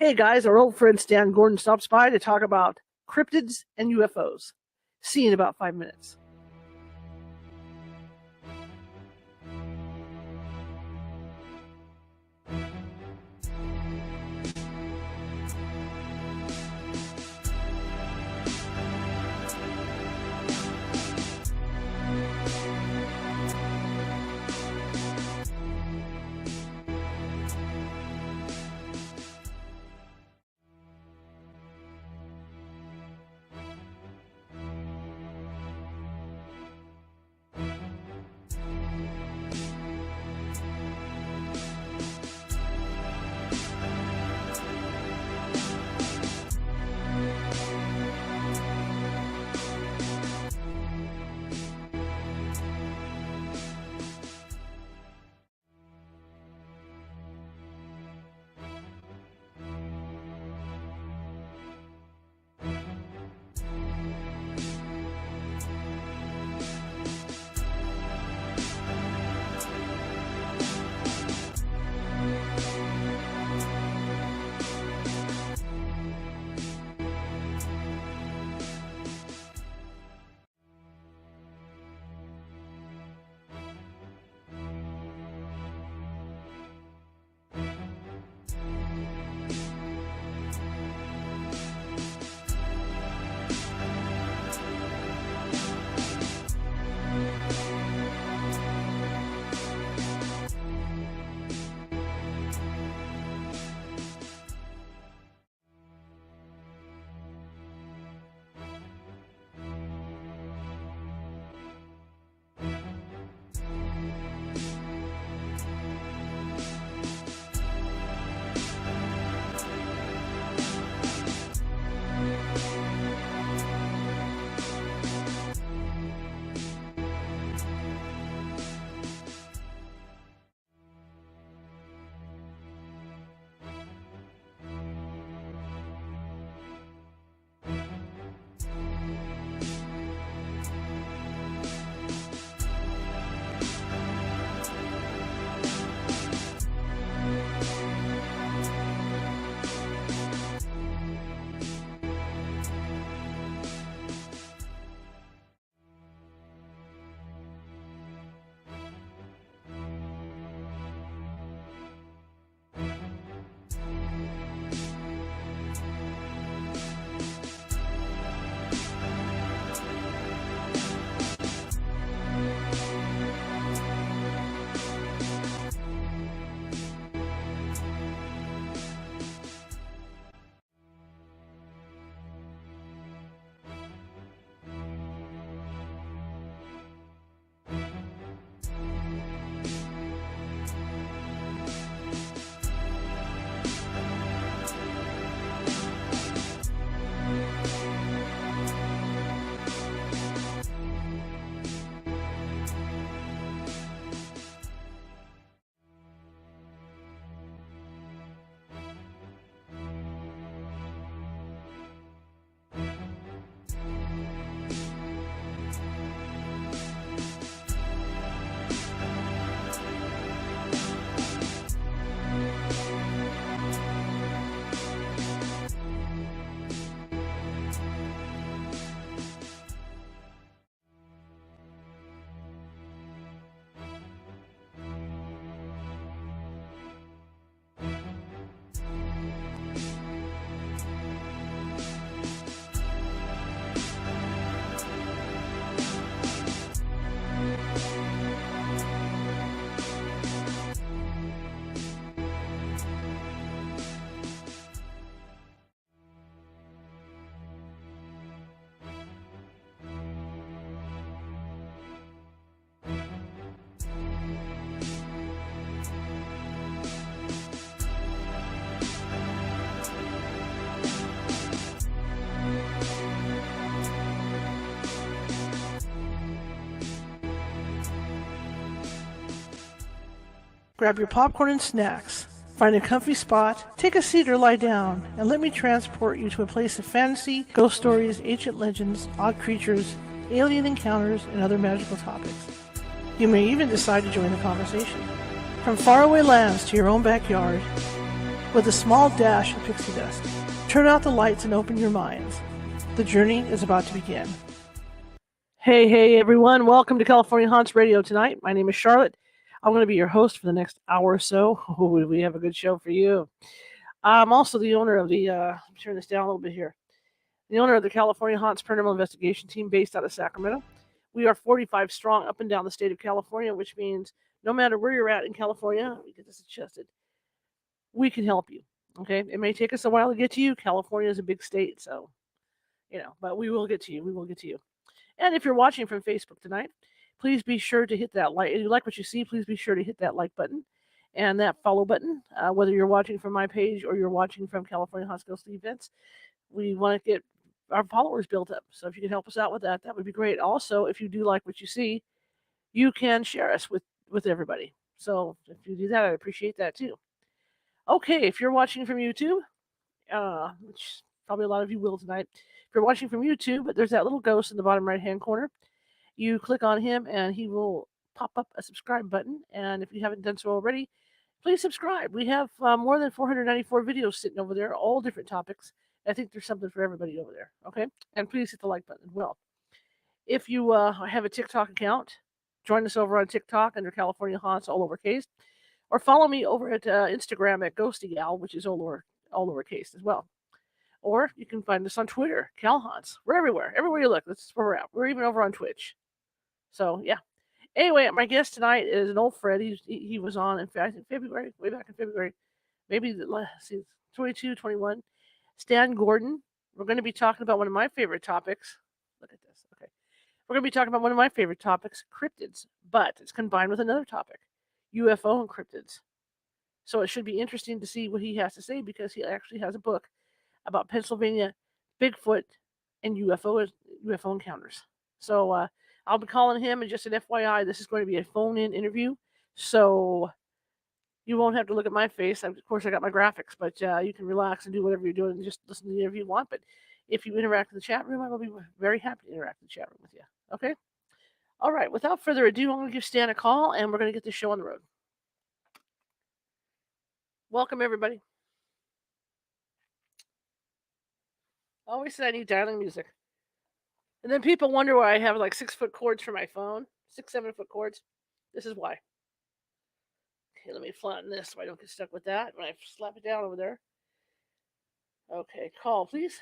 Hey guys, our old friend Stan Gordon stops by to talk about cryptids and UFOs. See you in about 5 minutes. Grab your popcorn and snacks. Find a comfy spot, take a seat or lie down, and let me transport you to a place of fantasy, ghost stories, ancient legends, odd creatures, alien encounters, and other magical topics. You may even decide to join the conversation. From faraway lands to your own backyard, with a small dash of pixie dust. Turn out the lights and open your minds. The journey is about to begin. Hey, everyone. Welcome to California Haunts Radio tonight. My name is Charlotte. I'm going to be your host for the next hour or so. Oh, we have a good show for you. I'm also the owner of the, let me turn this down a little bit here, the owner of the California Haunts Paranormal Investigation Team based out of Sacramento. We are 45 strong up and down the state of California, which means no matter where you're at in California, let me get this adjusted, we can help you. Okay? It may take us a while to get to you. California is a big state, so, but we will get to you. We will get to you. And if you're watching from Facebook tonight, please be sure to hit that like. If you like what you see, please be sure to hit that like button and that follow button, whether you're watching from my page or you're watching from California Haunts Ghostly Events. We want to get our followers built up. So if you can help us out with that, that would be great. Also, if you do like what you see, you can share us with everybody. So if you do that, I appreciate that too. Okay, if you're watching from YouTube, which probably a lot of you will tonight, if you're watching from YouTube, there's that little ghost in the bottom right-hand corner. You click on him and he will pop up a subscribe button. And if you haven't done so already, please subscribe. We have more than 494 videos sitting over there, all different topics. I think there's something for everybody over there, okay? And please hit the like button as well. If you have a TikTok account, join us over on TikTok under California Haunts, all lowercase, or follow me over at Instagram at GhostyGal, which is all lowercase as well. Or you can find us on Twitter, Cal Haunts. We're everywhere. Everywhere you look, that's where we're at. We're even over on Twitch. So, yeah. Anyway, my guest tonight is an old friend. He was on, in fact, in February, way back in February, maybe, let's see, 22, 21. Stan Gordon. We're going to be talking about one of my favorite topics. Look at this. Okay. We're going to be talking about one of my favorite topics, cryptids, but it's combined with another topic, UFO and cryptids. So it should be interesting to see what he has to say because he actually has a book about Pennsylvania Bigfoot and UFO encounters. So I'll be calling him, and just an FYI, this is going to be a phone-in interview. So you won't have to look at my face. Of course, I got my graphics, but you can relax and do whatever you're doing and just listen to the interview you want. But if you interact in the chat room, I will be very happy to interact in the chat room with you. Okay? All right. Without further ado, I'm going to give Stan a call, and we're going to get this show on the road. Welcome, everybody. I always said I need dialing music. And then people wonder why I have like 6-foot cords for my phone. 6-7-foot cords. This is why. Okay, let me flatten this so I don't get stuck with that when I slap it down over there. Okay, call, please.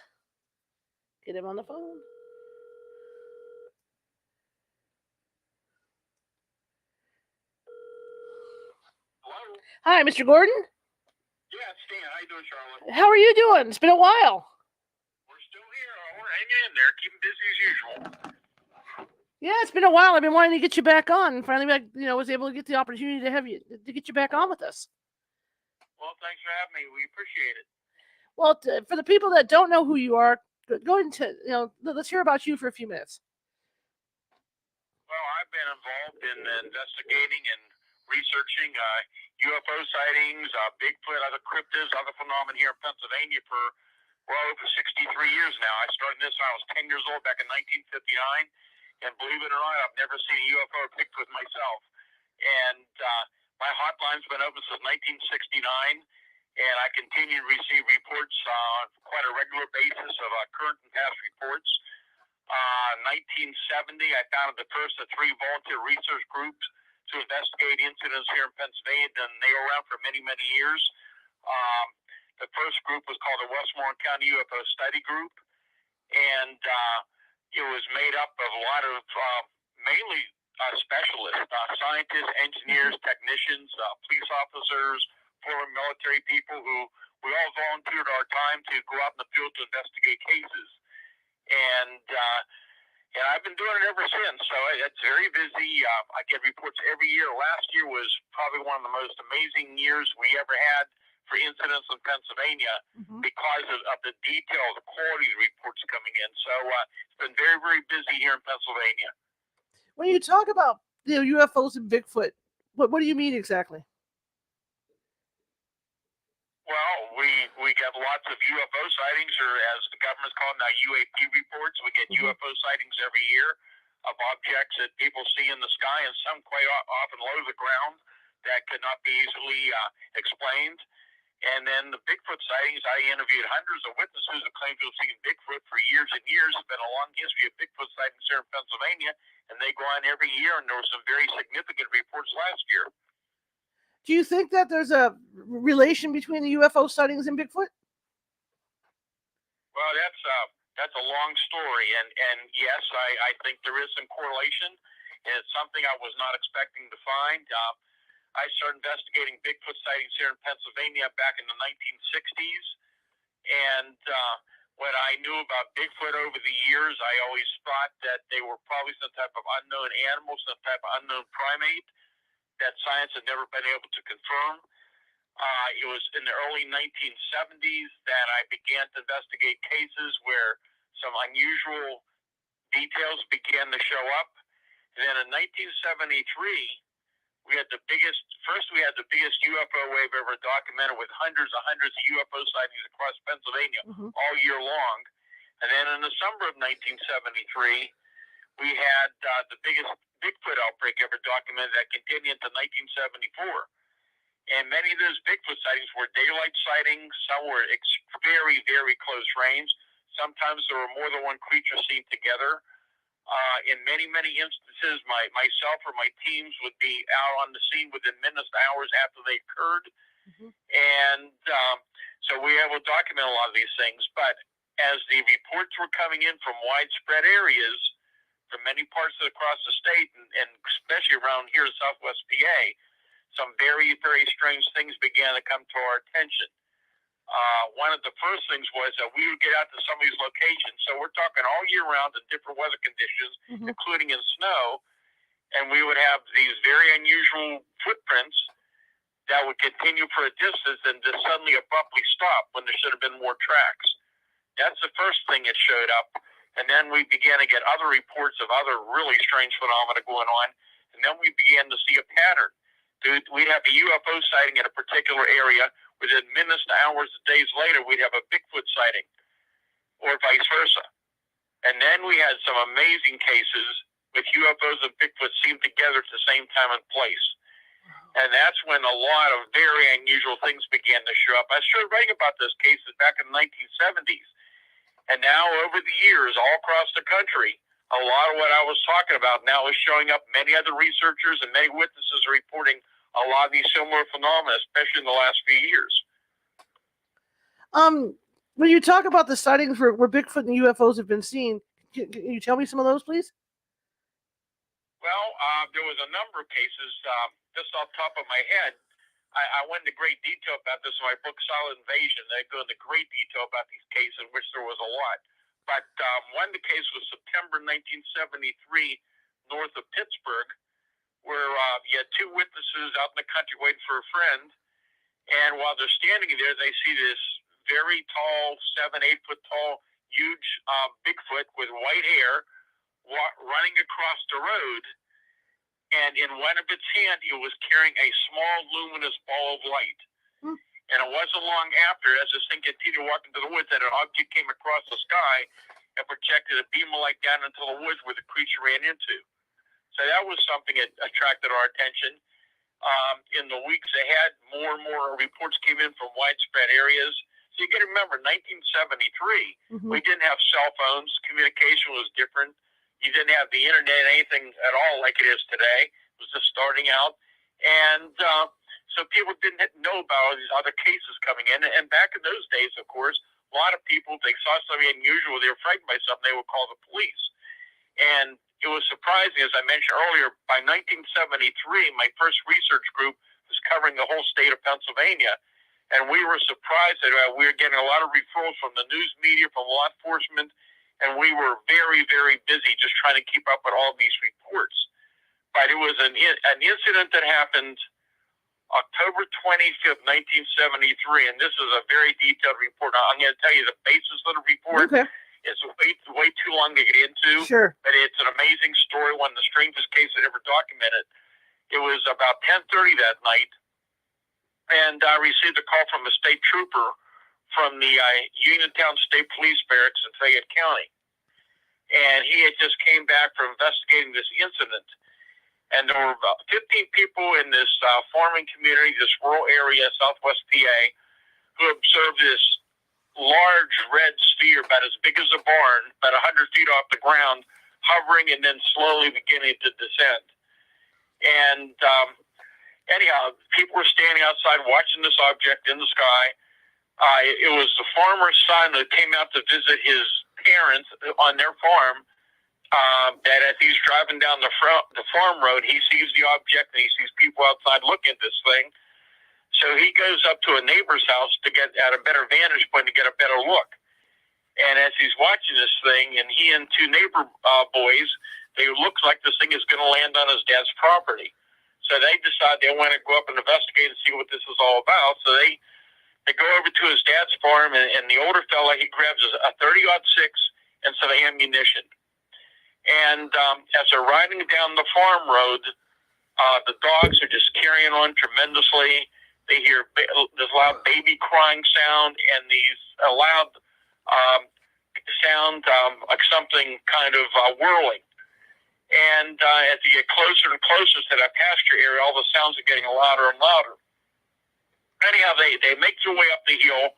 Get him on the phone. Hello? Hi, Mr. Gordon. Yeah, Stan. How you doing, Charlotte? How are you doing? It's been a while. We're still here. We're hanging in there, keeping busy as usual. Yeah, it's been a while. I've been wanting to get you back on, and finally, was able to get the opportunity to get you back on with us. Well, thanks for having me. We appreciate it. Well, for the people that don't know who you are, go into let's hear about you for a few minutes. Well, I've been involved in investigating and researching UFO sightings, Bigfoot, other cryptids, other phenomena here in Pennsylvania for over 63 years now. I started this when I was 10 years old back in 1959. And believe it or not, I've never seen a UFO or Bigfoot myself. And my hotline's been open since 1969, and I continue to receive reports on quite a regular basis of current and past reports. 1970, I founded the first of 3 volunteer research groups to investigate incidents here in Pennsylvania, and they were around for many, many years. The first group was called the Westmoreland County UFO Study Group, and it was made up of a lot of mainly specialists, scientists, engineers, technicians, police officers, former military people who we all volunteered our time to go out in the field to investigate cases. And I've been doing it ever since, so it's very busy. I get reports every year. Last year was probably one of the most amazing years we ever had for incidents in Pennsylvania because of the detail, the quality of the reports coming in. So it's been very, very busy here in Pennsylvania. When you talk about UFOs and Bigfoot, what do you mean exactly? Well, we get lots of UFO sightings, or as the government's calling now, UAP reports. We get UFO sightings every year of objects that people see in the sky, and some quite often low to the ground that could not be easily explained. And then the Bigfoot sightings, I interviewed hundreds of witnesses who claimed to have seen Bigfoot for years and years. There's been a long history of Bigfoot sightings here in Pennsylvania, and they go on every year, and there were some very significant reports last year. Do you think that there's a relation between the UFO sightings and Bigfoot? Well, that's a long story, and yes, I think there is some correlation, and it's something I was not expecting to find. I started investigating Bigfoot sightings here in Pennsylvania back in the 1960s, and what I knew about Bigfoot over the years, I always thought that they were probably some type of unknown animal, some type of unknown primate that science had never been able to confirm. It was in the early 1970s that I began to investigate cases where some unusual details began to show up. And then in 1973, we had the biggest UFO wave ever documented, with hundreds of UFO sightings across Pennsylvania all year long. And then in the summer of 1973, we had the biggest Bigfoot outbreak ever documented that continued into 1974. And many of those Bigfoot sightings were daylight sightings. Some were very, very close range. Sometimes there were more than one creature seen together. In many, many instances, myself or my teams would be out on the scene within minutes, hours after they occurred. And so we were able to document a lot of these things. But as the reports were coming in from widespread areas, from many parts across the state, and especially around here in Southwest PA, some very, very strange things began to come to our attention. One of the first things was that we would get out to some of these locations. So we're talking all year round in different weather conditions, including in snow, and we would have these very unusual footprints that would continue for a distance and just suddenly abruptly stop when there should have been more tracks. That's the first thing that showed up. And then we began to get other reports of other really strange phenomena going on. And then we began to see a pattern. We'd have a UFO sighting in a particular area. Within minutes to hours, days later, we'd have a Bigfoot sighting, or vice versa. And then we had some amazing cases with UFOs and Bigfoot seen together at the same time and place. And that's when a lot of very unusual things began to show up. I started writing about those cases back in the 1970s. And now, over the years, all across the country, a lot of what I was talking about now is showing up. Many other researchers and many witnesses are reporting a lot of these similar phenomena, especially in the last few years. When you talk about the sightings where Bigfoot and UFOs have been seen, can you tell me some of those, please? Well, there was a number of cases. Just off the top of my head, I went into great detail about this in my book, Solid Invasion. I go into great detail about these cases, which there was a lot. But one of the cases was September 1973, north of Pittsburgh, where you had two witnesses out in the country waiting for a friend. And while they're standing there, they see this very tall, 7-8 foot tall, huge Bigfoot with white hair running across the road. And in one of its hands, it was carrying a small luminous ball of light. And it wasn't long after, as this thing continued walking to the woods, that an object came across the sky and projected a beam of light down into the woods where the creature ran into. So that was something that attracted our attention. In the weeks ahead, more and more reports came in from widespread areas. So you got to remember, 1973, we didn't have cell phones. Communication was different. You didn't have the internet, anything at all like it is today. It was just starting out. And so people didn't know about all these other cases coming in. And back in those days, of course, a lot of people, if they saw something unusual, they were frightened by something, they would call the police. And it was surprising, as I mentioned earlier, by 1973, my first research group was covering the whole state of Pennsylvania. And we were surprised that we were getting a lot of referrals from the news media, from law enforcement, and we were very, very busy just trying to keep up with all these reports. But it was an incident that happened October 25th, 1973, and this is a very detailed report. I'm going to tell you the basis of the report. Okay. It's way too long to get into. Sure. But it's an amazing story, one of the strangest cases ever documented. It was about 10:30 that night, and I received a call from a state trooper from the Uniontown State Police Barracks in Fayette County. And he had just came back from investigating this incident. And there were about 15 people in this farming community, this rural area, Southwest PA, who observed this large red sphere about as big as a barn, about 100 feet off the ground, hovering and then slowly beginning to descend. And anyhow, people were standing outside watching this object in the sky. It was the farmer's son that came out to visit his parents on their farm. That as he's driving down the farm road, he sees the object and he sees people outside looking at this thing. So he goes up to a neighbor's house to get at a better vantage point to get a better look. And as he's watching this thing, and he and two neighbor boys, they look like this thing is going to land on his dad's property. So they decide they want to go up and investigate and see what this is all about. So they go over to his dad's farm, and the older fella, he grabs a 30-06 and some ammunition. And as they're riding down the farm road, the dogs are just carrying on tremendously. They hear this loud baby crying sound and these loud sound like something kind of whirling. And as you get closer and closer to that pasture area, all the sounds are getting louder and louder. Anyhow, they make their way up the hill,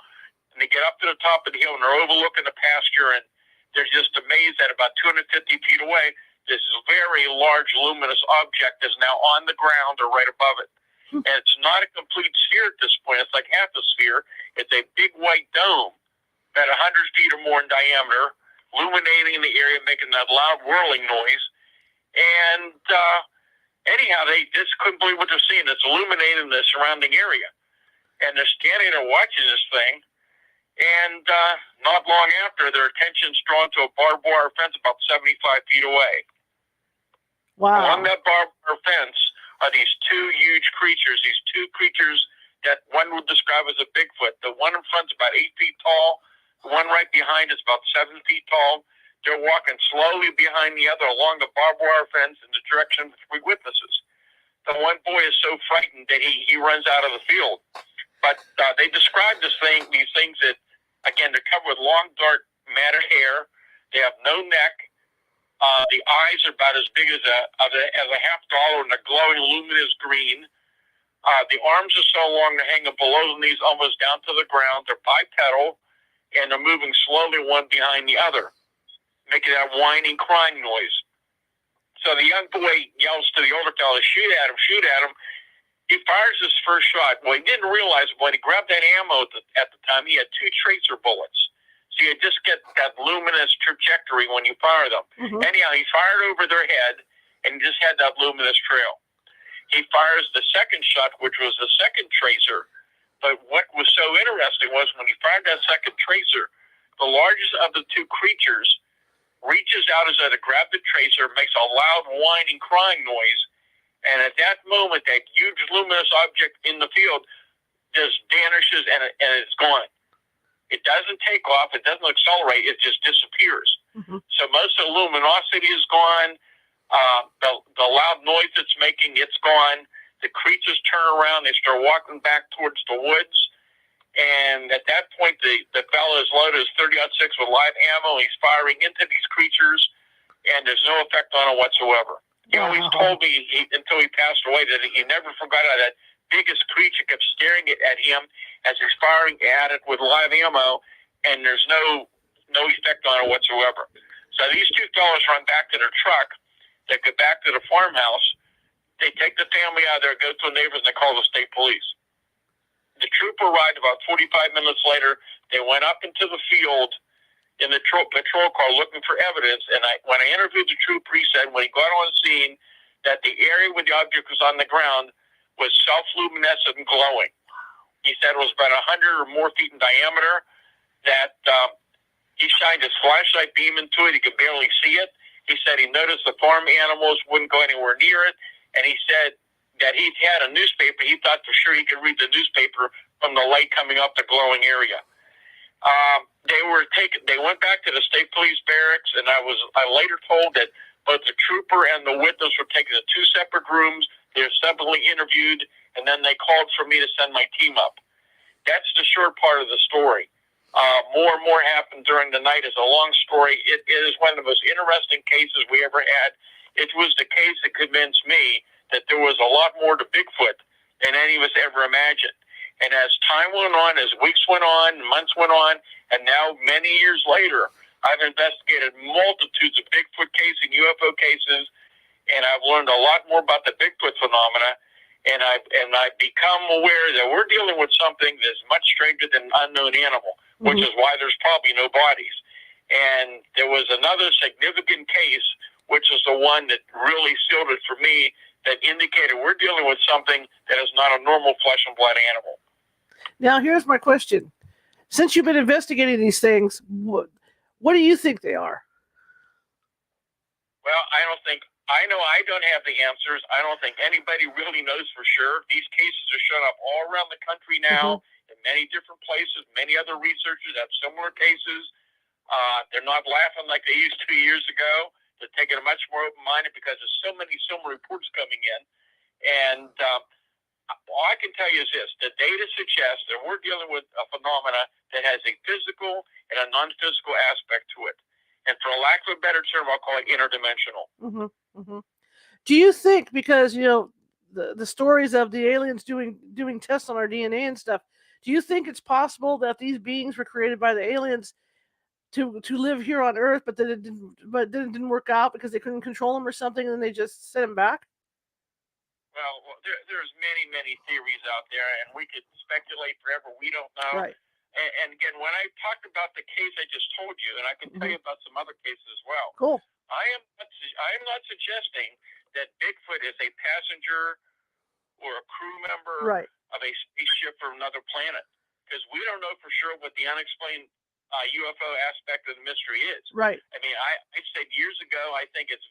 and they get up to the top of the hill, and they're overlooking the pasture, and they're just amazed that about 250 feet away, this very large luminous object is now on the ground or right above it. And it's not a complete sphere at this point. It's like half a sphere. It's a big white dome, about 100 feet or more in diameter, illuminating the area, making that loud whirling noise. And anyhow, they just couldn't believe what they're seeing. It's illuminating the surrounding area. And they're standing there watching this thing. And not long after, their attention's drawn to a barbed wire fence about 75 feet away. Wow. Along that barbed wire fence are these two huge creatures, that one would describe as a Bigfoot. The one in front is about 8 feet tall. The one right behind is about 7 feet tall. They're walking slowly behind the other along the barbed wire fence in the direction of the three witnesses. The one boy is so frightened that he runs out of the field. But they describe these things that, again, they're covered with long, dark, matted hair. They have no neck. The eyes are about as big as a half dollar, and they're glowing luminous green. The arms are so long they're hanging below the knees, almost down to the ground. They're bipedal, and they're moving slowly one behind the other, making that whining, crying noise. So the young boy yells to the older fellow, shoot at him, shoot at him. He fires his first shot. Well, he didn't realize when he grabbed that ammo at the time, he had two tracer bullets. So you just get that luminous trajectory when you fire them. Mm-hmm. Anyhow, he fired over their head, and he just had that luminous trail. He fires the second shot, which was the second tracer. But what was so interesting was when he fired that second tracer, the largest of the two creatures reaches out as though to grab the tracer, makes a loud whining, crying noise, and at that moment, that huge luminous object in the field just vanishes and it's gone. It doesn't take off. It doesn't accelerate. It just disappears. Mm-hmm. So most of the luminosity is gone. The loud noise it's making, it's gone. The creatures turn around. They start walking back towards the woods. And at that point, the fellow is loaded his 30-06 with live ammo. He's firing into these creatures, and there's no effect on it whatsoever. He always told me until he passed away that he never forgot how that biggest creature kept staring at him as he's firing at it with live ammo, and there's no effect on it whatsoever. So these two fellows run back to their truck. They get back to the farmhouse. They take the family out of there, go to the neighbors, and they call the state police. The trooper arrived about 45 minutes later. They went up into the field in the patrol car looking for evidence, and when I interviewed the trooper, he said when he got on scene that the area where the object was on the ground was self-luminescent and glowing. He said it was about 100 or more feet in diameter, that he shined his flashlight beam into it. He could barely see it. He said he noticed the farm animals wouldn't go anywhere near it, and he said that he had a newspaper. He thought for sure he could read the newspaper from the light coming up the glowing area. They went back to the state police barracks, and I later told that both the trooper and the witness were taken to two separate rooms. They were separately interviewed, and then they called for me to send my team up. That's the short part of the story. More and more happened during the night. It's a long story. It is one of the most interesting cases we ever had. It was the case that convinced me that there was a lot more to Bigfoot than any of us ever imagined. And as time went on, as weeks went on, months went on, and now many years later, I've investigated multitudes of Bigfoot cases and UFO cases, and I've learned a lot more about the Bigfoot phenomena, and I've become aware that we're dealing with something that's much stranger than an unknown animal, which is why there's probably no bodies. And there was another significant case, which is the one that really sealed it for me, that indicated we're dealing with something that is not a normal flesh and blood animal. Now, here's my question. Since you've been investigating these things, what do you think they are? Well, I know I don't have the answers. I don't think anybody really knows for sure. These cases are showing up all around the country now, in many different places. Many other researchers have similar cases. They're not laughing like they used to 2 years ago. They're taking it much more open-minded because there's so many similar reports coming in. And all I can tell you is this: the data suggests that we're dealing with a phenomena that has a physical and a non-physical aspect to it. And for a lack of a better term, I'll call it interdimensional. Do you think, because the stories of the aliens doing tests on our DNA and stuff, do you think it's possible that these beings were created by the aliens to live here on Earth, but then it didn't work out because they couldn't control them or something, and then they just sent them back? Well, there's many theories out there, and we could speculate forever. We don't know. Right. And again, when I talked about the case I just told you, and I can tell you about some other cases as well. Cool. I am not suggesting that Bigfoot is a passenger or a crew member of a spaceship from another planet, because we don't know for sure what the unexplained UFO aspect of the mystery is. Right. I mean, I said years ago, I think it's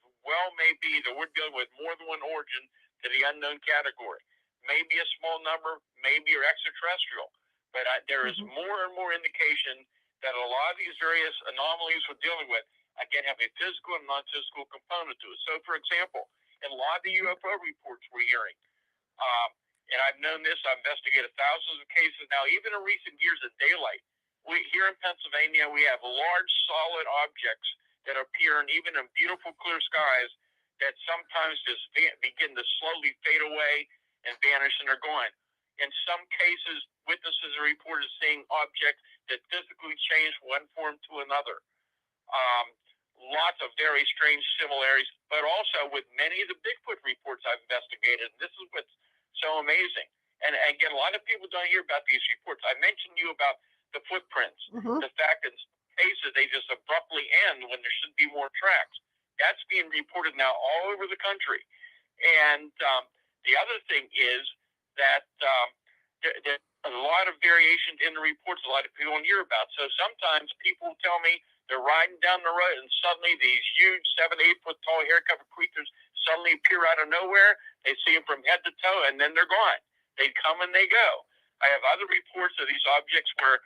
maybe that we're dealing with more than one origin to the unknown category. Maybe a small number, maybe are extraterrestrial. But there is more and more indication that a lot of these various anomalies we're dealing with, again, have a physical and non-physical component to it. So, for example, in a lot of the UFO reports we're hearing, and I've known this, I've investigated thousands of cases now, even in recent years at daylight. Here in Pennsylvania, we have large, solid objects that appear, and even in beautiful, clear skies, that sometimes just begin to slowly fade away and vanish, and they're gone. In some cases, witnesses are reported seeing objects that physically change one form to another. Lots of very strange similarities, but also with many of the Bigfoot reports I've investigated. This is what's so amazing. And again, a lot of people don't hear about these reports. I mentioned to you about the footprints, the fact that in some cases they just abruptly end when there should be more tracks. That's being reported now all over the country. And the other thing is that there's a lot of variation in the reports a lot of people don't hear about. So sometimes people tell me they're riding down the road and suddenly these huge 7 to 8 foot tall hair-covered creatures suddenly appear out of nowhere. They see them from head to toe, and then they're gone. They come and they go. I have other reports of these objects where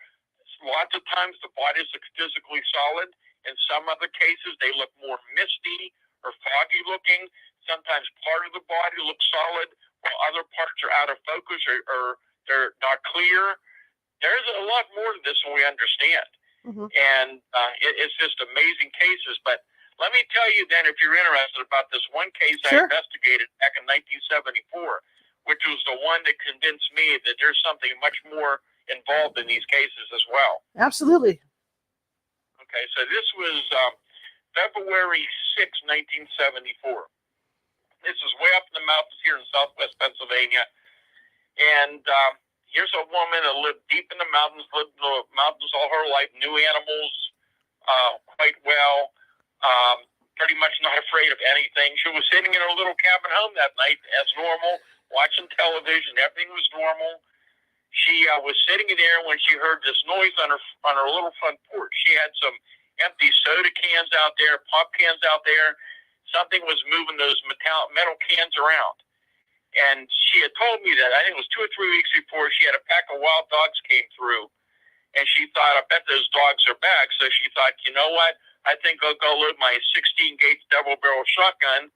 lots of times the bodies look physically solid. In some other cases, they look more misty or foggy looking. Sometimes part of the body looks solid, while other parts are out of focus or they're not clear. There's a lot more to this than we understand. And it's just amazing cases. But let me tell you then, if you're interested, about this one case I investigated back in 1974, which was the one that convinced me that there's something much more involved in these cases as well. Absolutely. Okay, so this was February 6, 1974. This is way up in the mountains here in southwest Pennsylvania. And here's a woman that lived deep in the mountains, lived in the mountains all her life, knew animals quite well, pretty much not afraid of anything. She was sitting in her little cabin home that night as normal, watching television. Everything was normal. She was sitting there when she heard this noise on her little front porch. She had some empty soda cans out there, pop cans out there. Something was moving those metal cans around. And she had told me that, I think it was 2 or 3 weeks before, she had a pack of wild dogs came through. And she thought, I bet those dogs are back. So she thought, you know what? I think I'll go load my 16-gauge double-barrel shotgun.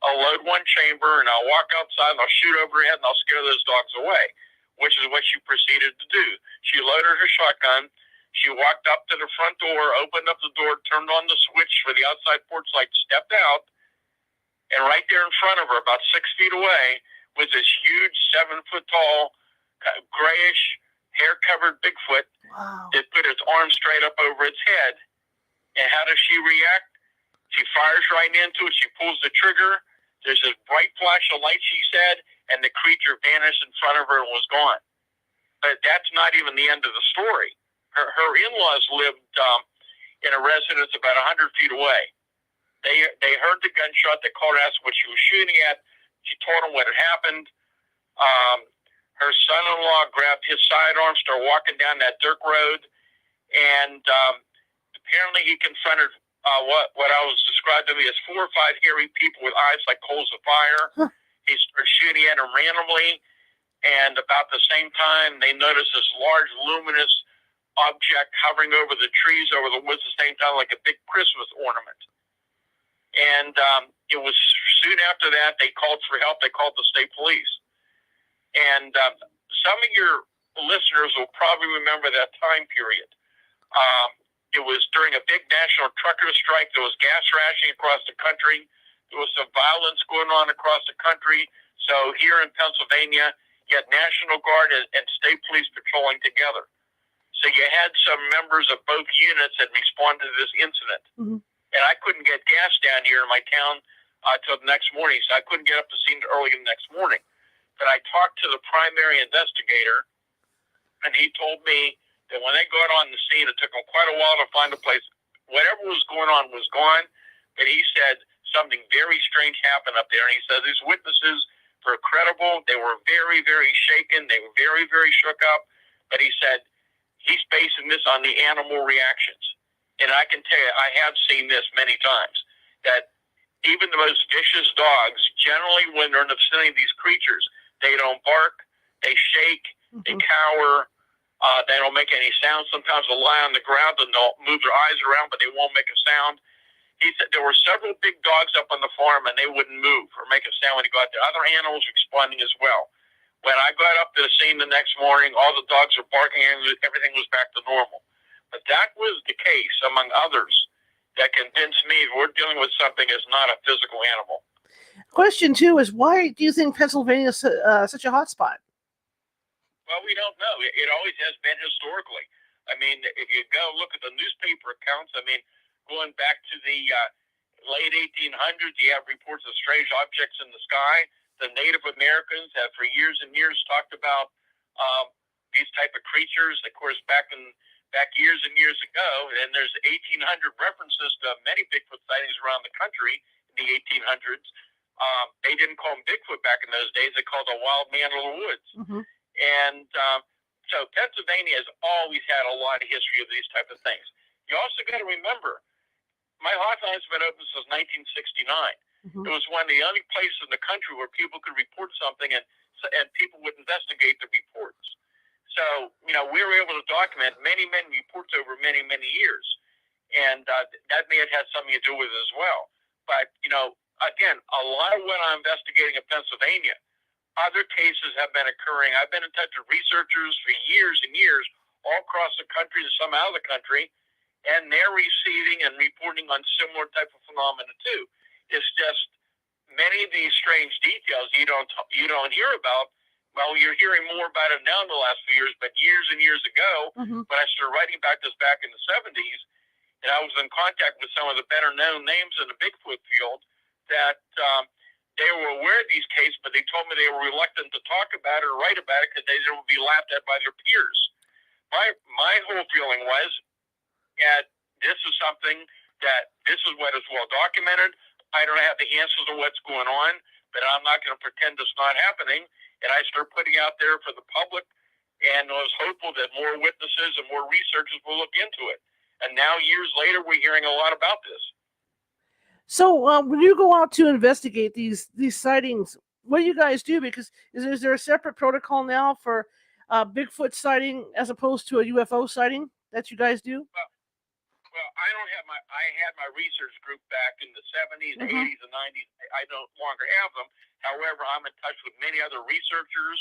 I'll load one chamber, and I'll walk outside, and I'll shoot overhead, and I'll scare those dogs away, which is what she proceeded to do. She loaded her shotgun. She walked up to the front door, opened up the door, turned on the switch for the outside porch light, stepped out, and right there in front of her, about 6 feet away, was this huge 7-foot tall grayish, hair-covered Bigfoot Wow. that put its arm straight up over its head. And how does she react? She fires right into it. She pulls the trigger. There's this bright flash of light, she said, and the creature vanished in front of her and was gone. But that's not even the end of the story. Her in-laws lived in a residence about 100 feet away. They heard the gunshot. They called her, asked what she was shooting at. She told them what had happened. Her son-in-law grabbed his sidearm, started walking down that dirt road, and apparently he confronted what I was described to me as 4 or 5 hairy people with eyes like coals of fire. Huh. He started shooting at them randomly, and about the same time, they noticed this large, luminous object hovering over the trees, over the woods, at the same time, like a big Christmas ornament. And it was soon after that they called for help. They called the state police. And some of your listeners will probably remember that time period. It was during a big national trucker strike. There was gas rationing across the country. There was some violence going on across the country. So here in Pennsylvania, you had National Guard and state police patrolling together. So you had some members of both units that responded to this incident. Mm-hmm. And I couldn't get gas down here in my town till the next morning, so I couldn't get up to scene early the next morning. But I talked to the primary investigator, and he told me that when they got on the scene, it took them quite a while to find a place. Whatever was going on was gone, but he said something very strange happened up there. And he said these witnesses were credible. They were very, very shaken. They were very, very shook up. But he said he's basing this on the animal reactions. And I can tell you, I have seen this many times, that even the most vicious dogs, generally when they're in the vicinity of these creatures, they don't bark, they shake, they cower, they don't make any sound. Sometimes they'll lie on the ground and they'll move their eyes around, but they won't make a sound. He said there were several big dogs up on the farm, and they wouldn't move or make a sound when he got there. Other animals responding as well. When I got up to the scene the next morning, all the dogs were barking and everything was back to normal. But that was the case, among others, that convinced me we're dealing with something that's not a physical animal. Question 2 is, why do you think Pennsylvania is such a hot spot? Well, we don't know. It always has been historically. I mean, if you go look at the newspaper accounts, I mean, going back to the late 1800s, you have reports of strange objects in the sky. The Native Americans have for years and years talked about these type of creatures. Of course, back years and years ago, and there's 1,800 references to many Bigfoot sightings around the country in the 1800s. They didn't call them Bigfoot back in those days. They called a wild man of the woods. Mm-hmm. And so Pennsylvania has always had a lot of history of these type of things. You also got to remember, my hotline's been open since 1969. Mm-hmm. It was one of the only places in the country where people could report something and people would investigate the reports. So, we were able to document many, many reports over many, many years. And that may have had something to do with it as well. But, again, a lot of what I'm investigating in Pennsylvania, other cases have been occurring. I've been in touch with researchers for years and years all across the country and some out of the country, and they're receiving and reporting on similar type of phenomena too. It's just many of these strange details you don't hear about. Well, you're hearing more about it now in the last few years, but years and years ago, when I started writing about this back in the 70s, and I was in contact with some of the better known names in the Bigfoot field, that they were aware of these cases, but they told me they were reluctant to talk about it or write about it because they would be laughed at by their peers. My whole feeling was that this is something that this is what is well documented. I don't have the answers to what's going on, but I'm not going to pretend it's not happening. And I started putting out there for the public, and I was hopeful that more witnesses and more researchers will look into it. And now, years later, we're hearing a lot about this. So when you go out to investigate these sightings, what do you guys do? Because is there a separate protocol now for Bigfoot sighting as opposed to a UFO sighting that you guys do? Well, I had my research group back in the 70s, 80s, and 90s. I no longer have them. However, I'm in touch with many other researchers,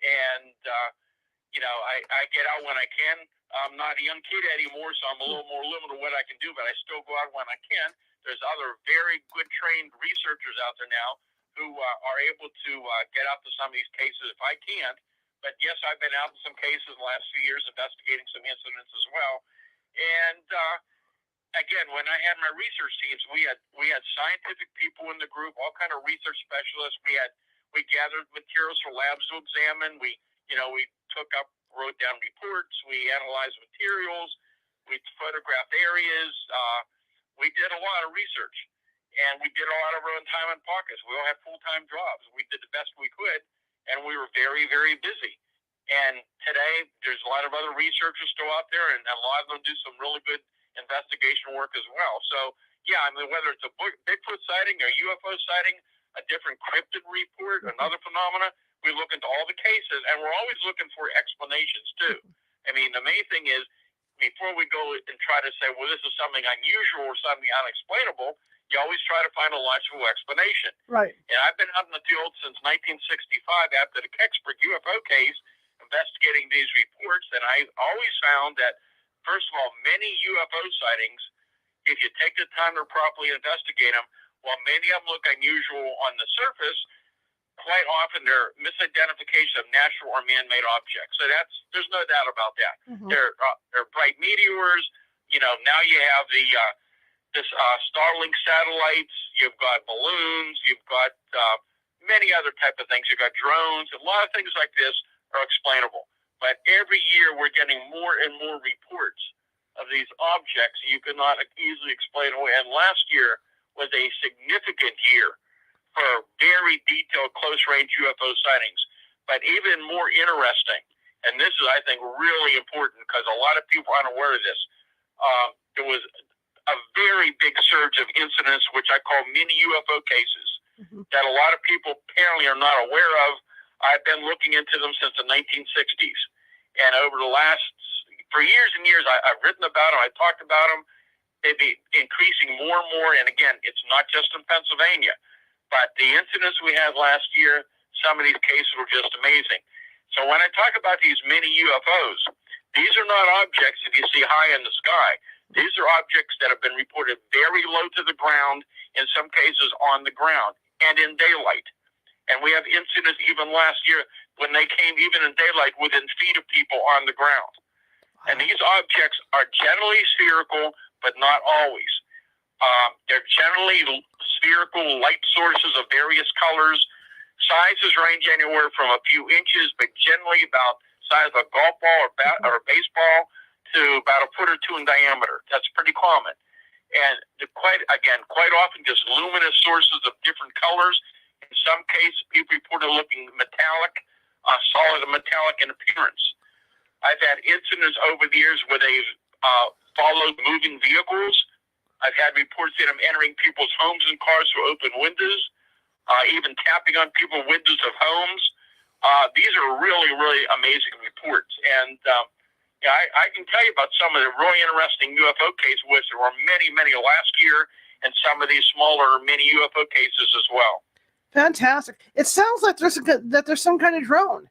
and I get out when I can. I'm not a young kid anymore, so I'm a little more limited to what I can do, but I still go out when I can. There's other very good trained researchers out there now who are able to get out to some of these cases if I can't. But yes, I've been out in some cases in the last few years investigating some incidents as well. And again, when I had my research teams, we had scientific people in the group, all kind of research specialists. We gathered materials for labs to examine. We wrote down reports. We analyzed materials. We photographed areas. We did a lot of research, and we did a lot of our own time in pockets. We all had full-time jobs. We did the best we could, and we were very, very busy. And today, there's a lot of other researchers still out there, and a lot of them do some really good investigation work as well. So, yeah, I mean, whether it's a Bigfoot sighting or UFO sighting, a different cryptid report, another phenomena, we look into all the cases, and we're always looking for explanations, too. I mean, the main thing is, before we go and try to say, well, this is something unusual or something unexplainable, you always try to find a logical explanation. Right. And I've been out in the field since 1965 after the Kecksburg UFO case, investigating these reports, and I always found that, first of all, many UFO sightings, if you take the time to properly investigate them, while many of them look unusual on the surface, quite often they're misidentification of natural or man-made objects. So there's no doubt about that. Mm-hmm. They're bright meteors. You know, now you have this Starlink satellites. You've got balloons. You've got many other type of things. You've got drones. A lot of things like this are explainable. But every year we're getting more and more reports of these objects you cannot easily explain away. And last year was a significant year for very detailed close-range UFO sightings. But even more interesting, and this is, I think, really important because a lot of people aren't aware of this, there was a very big surge of incidents, which I call mini UFO cases, that a lot of people apparently are not aware of. I've been looking into them since the 1960s. And over for years and years, I've written about them, I talked about them. They'd be increasing more and more. And again, it's not just in Pennsylvania. But the incidents we had last year, some of these cases were just amazing. So when I talk about these mini UFOs, these are not objects that you see high in the sky. These are objects that have been reported very low to the ground, in some cases on the ground, and in daylight. And we have incidents even last year when they came even in daylight within feet of people on the ground. And these objects are generally spherical, but not always. They're generally spherical light sources of various colors. Sizes range anywhere from a few inches, but generally about size of a golf ball or a baseball to about a foot or two in diameter. That's pretty common. And quite often just luminous sources of different colors. In some cases, people reported looking metallic, solid and metallic in appearance. I've had incidents over the years where they've followed moving vehicles. I've had reports of them entering people's homes and cars through open windows, even tapping on people's windows of homes. These are really, really amazing reports. And I can tell you about some of the really interesting UFO cases, which there were many, many last year, and some of these smaller mini UFO cases as well. Fantastic. It sounds like there's some kind of drone.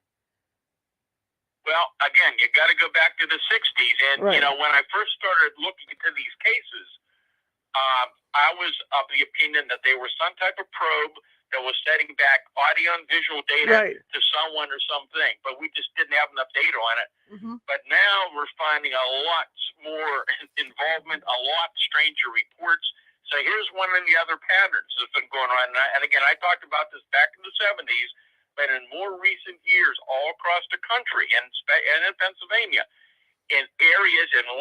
Well, again, you got to go back to the 60s. And, right. When I first started looking into these cases, I was of the opinion that they were some type of probe that was setting back audio and visual data to someone or something, but we just didn't have enough data on it. But now we're finding a lot more involvement, a lot stranger reports. So here's one of the other patterns that's been going on. And again, I talked about this back in the 70s, but in more recent years, all across the country and in Pennsylvania, in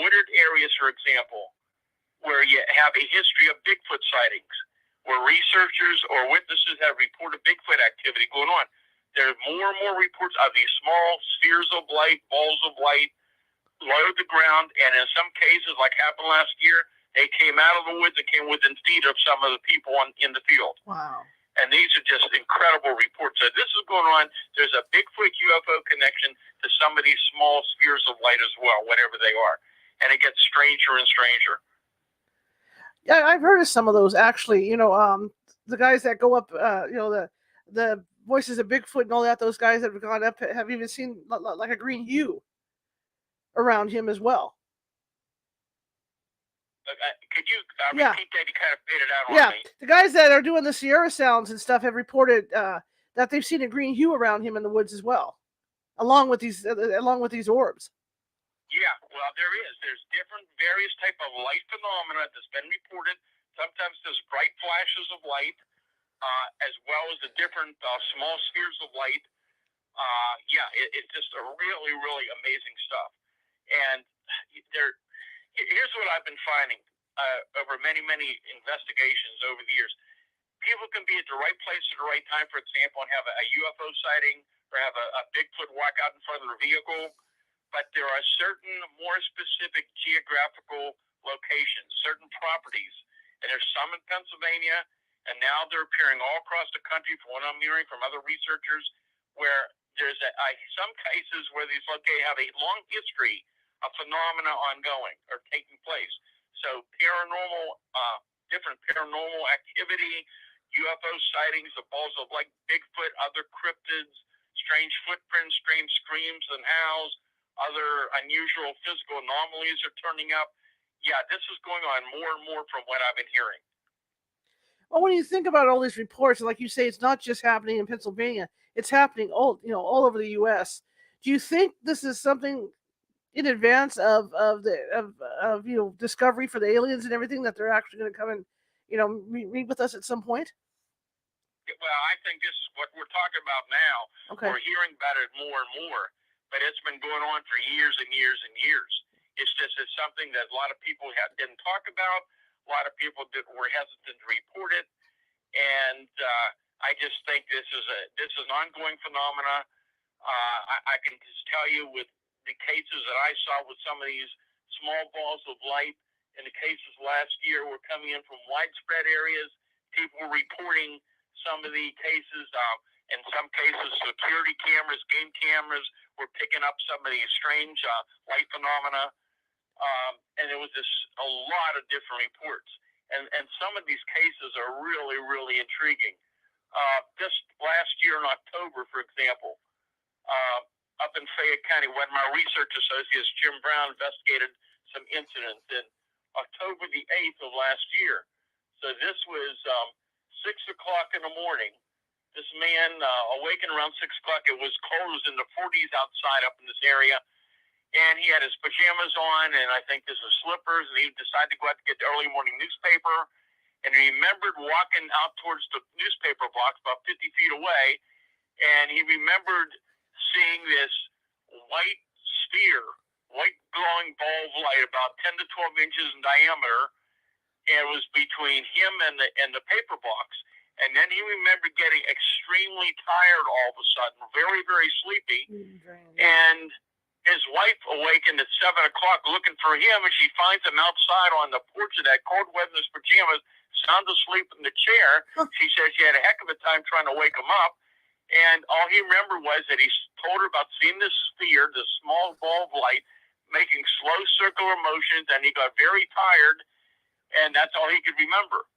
wooded areas, for example, where you have a history of Bigfoot sightings, where researchers or witnesses have reported Bigfoot activity going on. There are more and more reports of these small spheres of light, balls of light, low to the ground, and in some cases, like happened last year, they came out of the woods and came within feet of some of the people in the field. Wow. And these are just incredible reports. So this is going on. There's a Bigfoot UFO connection to some of these small spheres of light as well, whatever they are. And it gets stranger and stranger. Yeah, I've heard of some of those actually. The guys that go up, the voices of Bigfoot and all that. Those guys that have gone up have even seen like a green hue around him as well. Could you repeat that? You kind of faded out on me. The guys that are doing the Sierra sounds and stuff have reported that they've seen a green hue around him in the woods as well. along with these orbs. Yeah, well, there's different various type of light phenomena that's been reported. Sometimes there's bright flashes of light, as well as the different small spheres of light. It's just a really, really amazing stuff. And here's what I've been finding over many, many investigations over the years. People can be at the right place at the right time, for example, and have a UFO sighting or have a Bigfoot walk out in front of their vehicle. But there are certain more specific geographical locations, certain properties. And there's some in Pennsylvania, and now they're appearing all across the country, from what I'm hearing from other researchers, where there's some cases where these locations have a long history of phenomena ongoing or taking place. So different paranormal activity, UFO sightings, the balls of like Bigfoot, other cryptids, strange footprints, strange screams and howls, other unusual physical anomalies are turning up. Yeah, this is going on more and more from what I've been hearing. Well, when you think about all these reports, like you say, it's not just happening in Pennsylvania; it's happening all over the U.S. Do you think this is something in advance of discovery for the aliens and everything, that they're actually going to come and meet with us at some point? Well, I think this is what we're talking about now. Okay. We're hearing about it more and more, but it's been going on for years and years and years. It's something that a lot of people didn't talk about. A lot of people were hesitant to report it, and I just think this is an ongoing phenomena. I can just tell you, with the cases that I saw with some of these small balls of light, in the cases last year were coming in from widespread areas. People were reporting some of the cases. In some cases, security cameras, game cameras were picking up some of these strange light phenomena. And it was a lot of different reports. And some of these cases are really, really intriguing. Just last year in October, for example, up in Fayette County, when my research associate, Jim Brown, investigated some incidents in October the 8th of last year. So this was 6 o'clock in the morning. This man awakened around 6 o'clock. It was cold. It was in the 40s outside up in this area. And he had his pajamas on, and I think this was slippers, and he decided to go out to get the early morning newspaper. And he remembered walking out towards the newspaper box about 50 feet away, and he remembered seeing this white glowing ball of light about 10 to 12 inches in diameter, and it was between him and the paper box. And then he remembered getting extremely tired all of a sudden, very, very sleepy, and his wife awakened at 7 o'clock looking for him, and she finds him outside on the porch of that cold weather in his pajamas, sound asleep in the chair. She says she had a heck of a time trying to wake him up. And all he remembered was that he told her about seeing this sphere, this small ball of light, making slow circular motions, and he got very tired, and that's all he could remember.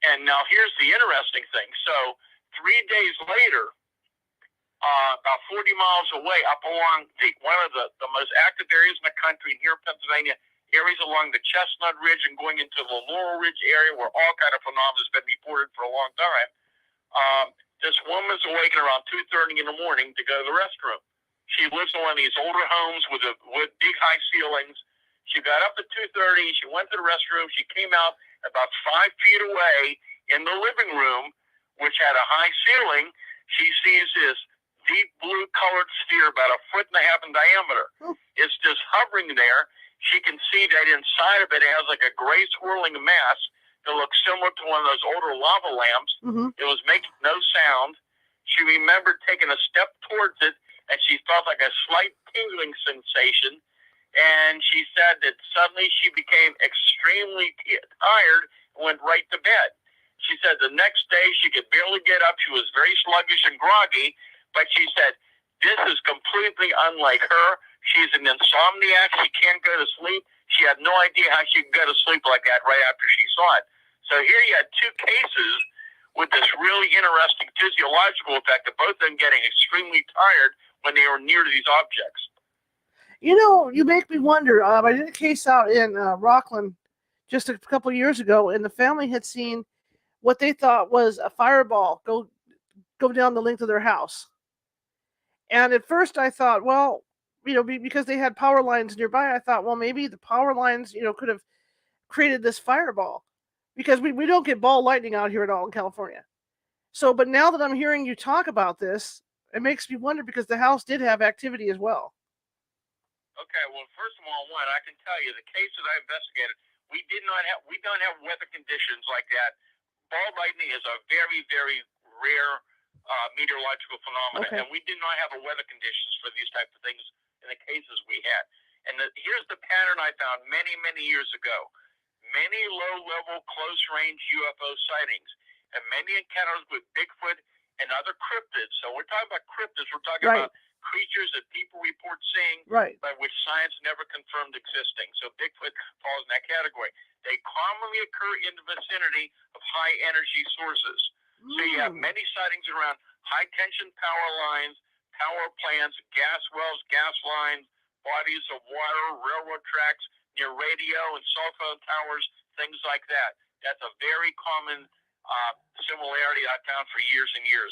And now here's the interesting thing. So 3 days later, about 40 miles away, up along one of the most active areas in the country here in Pennsylvania, areas along the Chestnut Ridge and going into the Laurel Ridge area, where all kind of phenomena has been reported for a long time. This woman's awakened around 2:30 in the morning to go to the restroom. She lives in one of these older homes with big high ceilings. She got up at 2:30. She went to the restroom. She came out about 5 feet away in the living room, which had a high ceiling. She sees this deep blue colored sphere about 1.5 feet in diameter. It's just hovering there. She can see that inside of it has like a gray swirling mass that looks similar to one of those older lava lamps. It was making no sound. She remembered taking a step towards it, and she felt like a slight tingling sensation. And she said that suddenly she became extremely tired and went right to bed. She said the next day she could barely get up. She was very sluggish and groggy, but she said, this is completely unlike her. She's an insomniac. She can't go to sleep. She had no idea how she could go to sleep like that right after she saw it. So here you had 2 cases with this really interesting physiological effect of both of them getting extremely tired when they were near to these objects. You make me wonder. I did a case out in Rockland just a couple of years ago, and the family had seen what they thought was a fireball go down the length of their house. And at first I thought, well, because they had power lines nearby, I thought, well, maybe the power lines, could have created this fireball, because we don't get ball lightning out here at all in California. So, but now that I'm hearing you talk about this, it makes me wonder, because the house did have activity as well. Okay, well, first of all, one, I can tell you the case that I investigated, we don't have weather conditions like that. Ball lightning is a very, very rare meteorological phenomenon, Okay. and we did not have the weather conditions for these type of things in the cases we had. And here's the pattern I found many, many years ago. Many low-level, close-range UFO sightings, and many encounters with Bigfoot and other cryptids. So we're talking about cryptids. We're talking about creatures that people report seeing, but which science never confirmed existing. So Bigfoot falls in that category. They commonly occur in the vicinity of high-energy sources. So you have many sightings around high-tension power lines, power plants, gas wells, gas lines, bodies of water, railroad tracks, near radio and cell phone towers, things like that. That's a very common similarity I've found for years and years.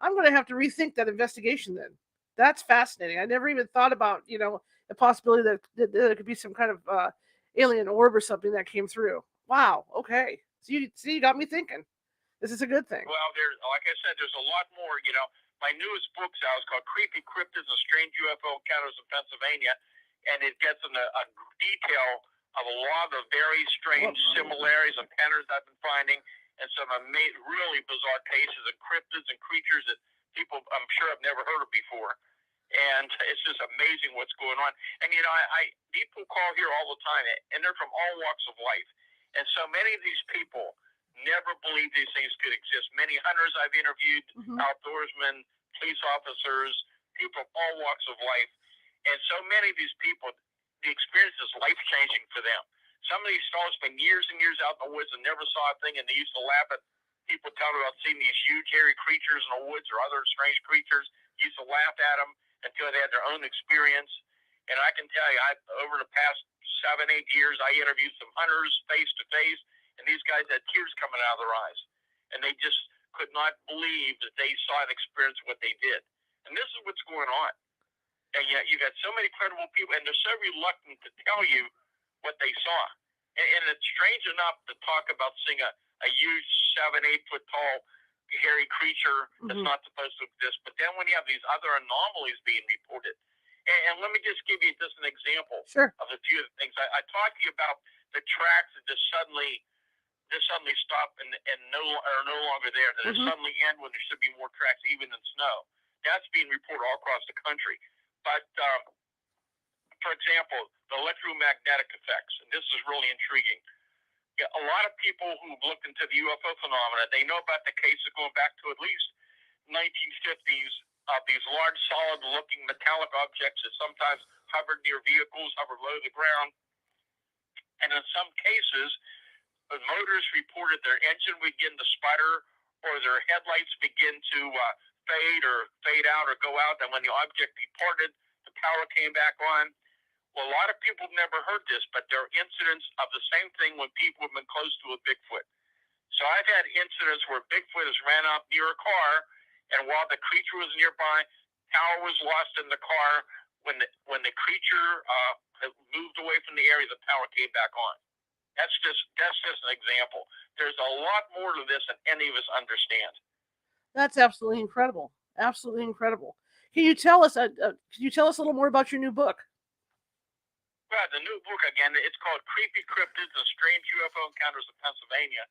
I'm going to have to rethink that investigation then. That's fascinating. I never even thought about, the possibility that there could be some kind of alien orb or something that came through. Wow. Okay. So you got me thinking. This is a good thing. Well, like I said, there's a lot more. My newest book's out. It's called Creepy Cryptids and Strange UFO Encounters in Pennsylvania, and it gets into a detail of a lot of the very strange similarities and patterns I've been finding, and some really bizarre cases of cryptids and creatures that people, I'm sure, have never heard of before. And it's just amazing what's going on. And people call here all the time, and they're from all walks of life. And so many of these people never believed these things could exist. Many hunters I've interviewed, outdoorsmen, police officers, people of all walks of life. And so many of these people, the experience is life-changing for them. Some of these fellows spend years and years out in the woods and never saw a thing, and they used to laugh at people telling about seeing these huge hairy creatures in the woods or other strange creatures. Used to laugh at them until they had their own experience. And I can tell you, over the past 7-8 years, I interviewed some hunters face-to-face, and these guys had tears coming out of their eyes. And they just could not believe that they saw and experienced what they did. And this is what's going on. And yet you've got so many credible people, and they're so reluctant to tell you what they saw. And it's strange enough to talk about seeing a huge 7-8 foot tall hairy creature that's not supposed to exist. But then when you have these other anomalies being reported, and let me just give you just an example of a few of the things. I talked to you about the tracks that just suddenly stop and are no longer there. That they suddenly end when there should be more tracks, even in snow. That's being reported all across the country. But for example, the electromagnetic effects, and this is really intriguing. A lot of people who've looked into the UFO phenomena, they know about the cases going back to at least 1950s of these large, solid-looking metallic objects that sometimes hovered near vehicles, hovered low to the ground. And in some cases, the motors reported their engine would begin to sputter, or their headlights begin to fade out or go out. And when the object departed, the power came back on. Well, a lot of people have never heard this, but there are incidents of the same thing when people have been close to a Bigfoot. So I've had incidents where Bigfoot has ran up near a car, and while the creature was nearby, power was lost in the car. When the creature moved away from the area, the power came back on. That's just an example. There's a lot more to this than any of us understand. That's absolutely incredible. Absolutely incredible. Can you tell us a little more about your new book? Well, the new book, again, it's called Creepy Cryptids and Strange UFO Encounters in Pennsylvania.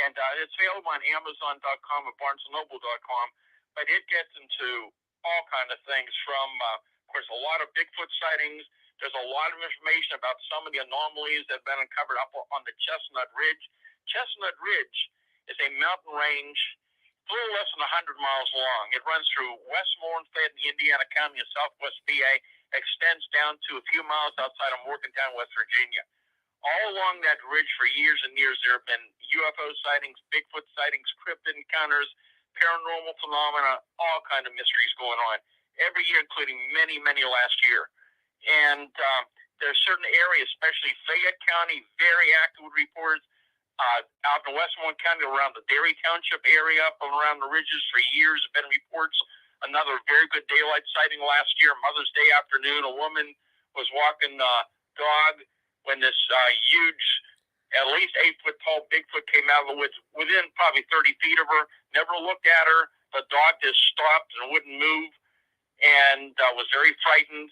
And it's available on Amazon.com and BarnesandNoble.com. But it gets into all kinds of things from, of course, a lot of Bigfoot sightings. There's a lot of information about some of the anomalies that have been uncovered up on the Chestnut Ridge. Chestnut Ridge is a mountain range a little less than 100 miles long. It runs through Westmoreland, Indiana County, and southwest PA, extends down to a few miles outside of Morgantown, West Virginia. All along that ridge for years and years, there have been UFO sightings, Bigfoot sightings, cryptid encounters, paranormal phenomena, all kinds of mysteries going on every year, including many, many last year. And there's certain areas, especially Fayette County, very active with reports. Out in Westmoreland County, around the Dairy Township area, up and around the ridges for years, have been reports another very good daylight sighting last year, Mother's Day afternoon. A woman was walking dog when this huge, at least 8-foot tall Bigfoot came out of the woods within probably 30 feet of her. Never looked at her. The dog just stopped and wouldn't move, and was very frightened.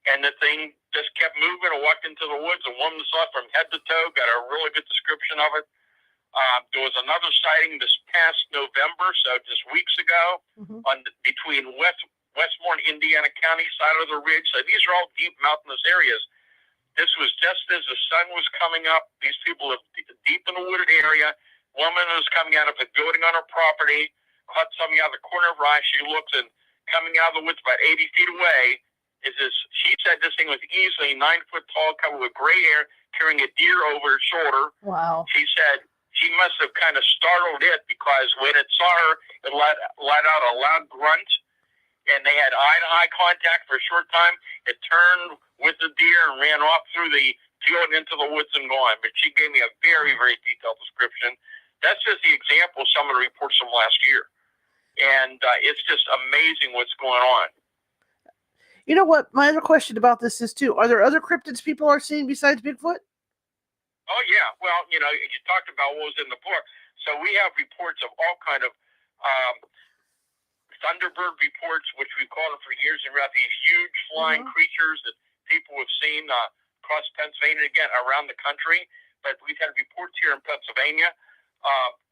And the thing just kept moving and walked into the woods. The woman saw it from head to toe, got a really good description of it. There was another sighting this past November, so just weeks ago, between Westmoreland, Indiana County side of the ridge. So these are all deep mountainous areas. This was just as the sun was coming up. These people live deep in the wooded area. Woman was coming out of a building on her property, caught something out of the corner of her eye. She looks, and coming out of the woods about 80 feet away is this. She said this thing was easily 9 foot tall, covered with gray hair, carrying a deer over her shoulder. Wow. She said she must have kind of startled it, because when it saw her, it let out a loud grunt, and they had eye-to-eye contact for a short time. It turned with the deer and ran off through the field into the woods and gone. But she gave me a very, very detailed description. That's just the example of some of the reports from last year. And it's just amazing what's going on. You know what? My other question about this is, too, are there other cryptids people are seeing besides Bigfoot? Oh, yeah. Well, you talked about what was in the book. So we have reports of all kind of Thunderbird reports, which we've called them for years, and we have these huge flying creatures that people have seen across Pennsylvania, again, around the country. But we've had reports here in Pennsylvania.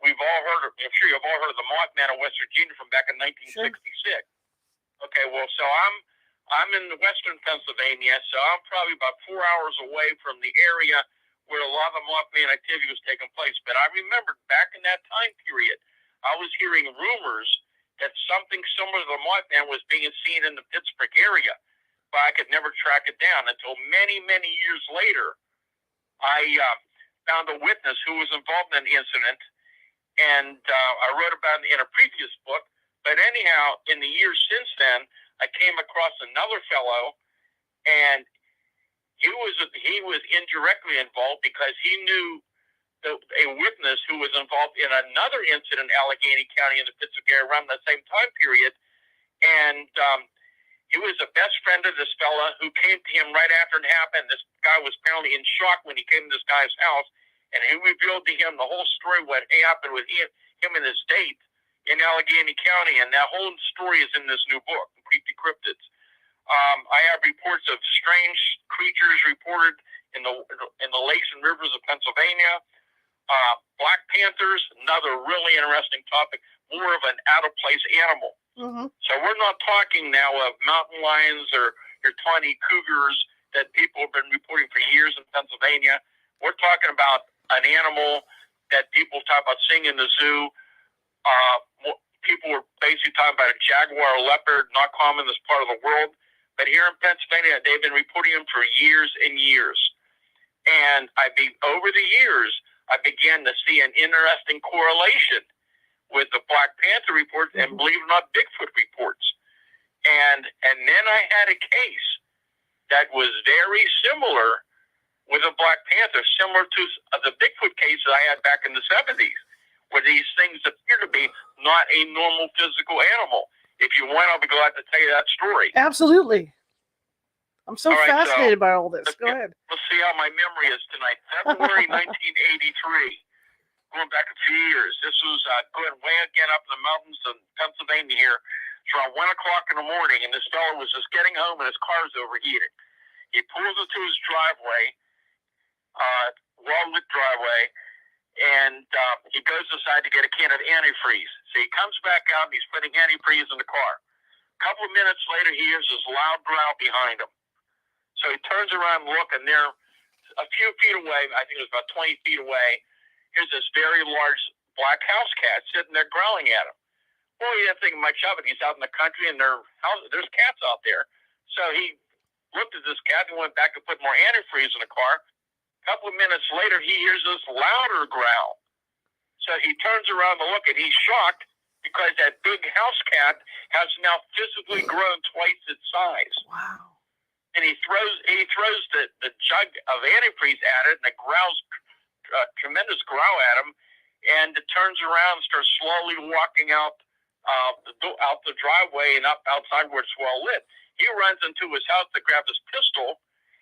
We've all heard I'm sure you've all heard of the Mothman of West Virginia from back in 1966. Sure. Okay, well, so I'm in western Pennsylvania, so I'm probably about 4 hours away from the area where a lot of the Mothman activity was taking place. But I remembered back in that time period, I was hearing rumors that something similar to the Mothman was being seen in the Pittsburgh area, but I could never track it down until many, many years later. I found a witness who was involved in the incident, and I wrote about it in a previous book. But anyhow, in the years since then, I came across another fellow, and he was indirectly involved because he knew a witness who was involved in another incident in Allegheny County in the Pittsburgh area around the same time period. And he was a best friend of this fella who came to him right after it happened. This guy was apparently in shock when he came to this guy's house, and he revealed to him the whole story, what happened with him and his date in Allegheny County, and that whole story is in this new book, Creepy Cryptids. I have reports of strange creatures reported in the lakes and rivers of Pennsylvania. Black panthers, another really interesting topic, more of an out-of-place animal. So we're not talking now of mountain lions or your tawny cougars that people have been reporting for years in Pennsylvania. We're talking about an animal that people talk about seeing in the zoo. People were basically talking about a jaguar or leopard, not common in this part of the world. But here in Pennsylvania, they've been reporting them for years and years. And over the years, I began to see an interesting correlation with the Black Panther reports and, believe it or not, Bigfoot reports. And then I had a case that was very similar with a Black Panther, similar to the Bigfoot case that I had back in the 70s, where these things appear to be not a normal physical animal. If you want, I'll be glad to tell you that story. Absolutely. I'm so fascinated by all this. Go ahead. Let's see how my memory is tonight. February 1983. Going back a few years. This was going way again up in the mountains of Pennsylvania here. It's around 1 o'clock in the morning, and this fellow was just getting home, and his car's overheating. He pulls into his driveway, well-lit driveway, and he goes inside to get a can of antifreeze. So he comes back out, and he's putting antifreeze in the car. A couple of minutes later, he hears this loud growl behind him. So he turns around and looks, and there, a few feet away, I think it was about 20 feet away, here's this very large black house cat sitting there growling at him. Well, he didn't think much of it. He's out in the country, and there's cats out there. So he looked at this cat and went back and put more antifreeze in the car. A couple of minutes later, he hears this louder growl. So he turns around to look, and he's shocked because that big house cat has now physically grown twice its size. Wow. And he throws the jug of antifreeze at it, and it growls a tremendous growl at him, and it turns around and starts slowly walking out out the driveway and up outside where it's well lit. He runs into his house to grab his pistol,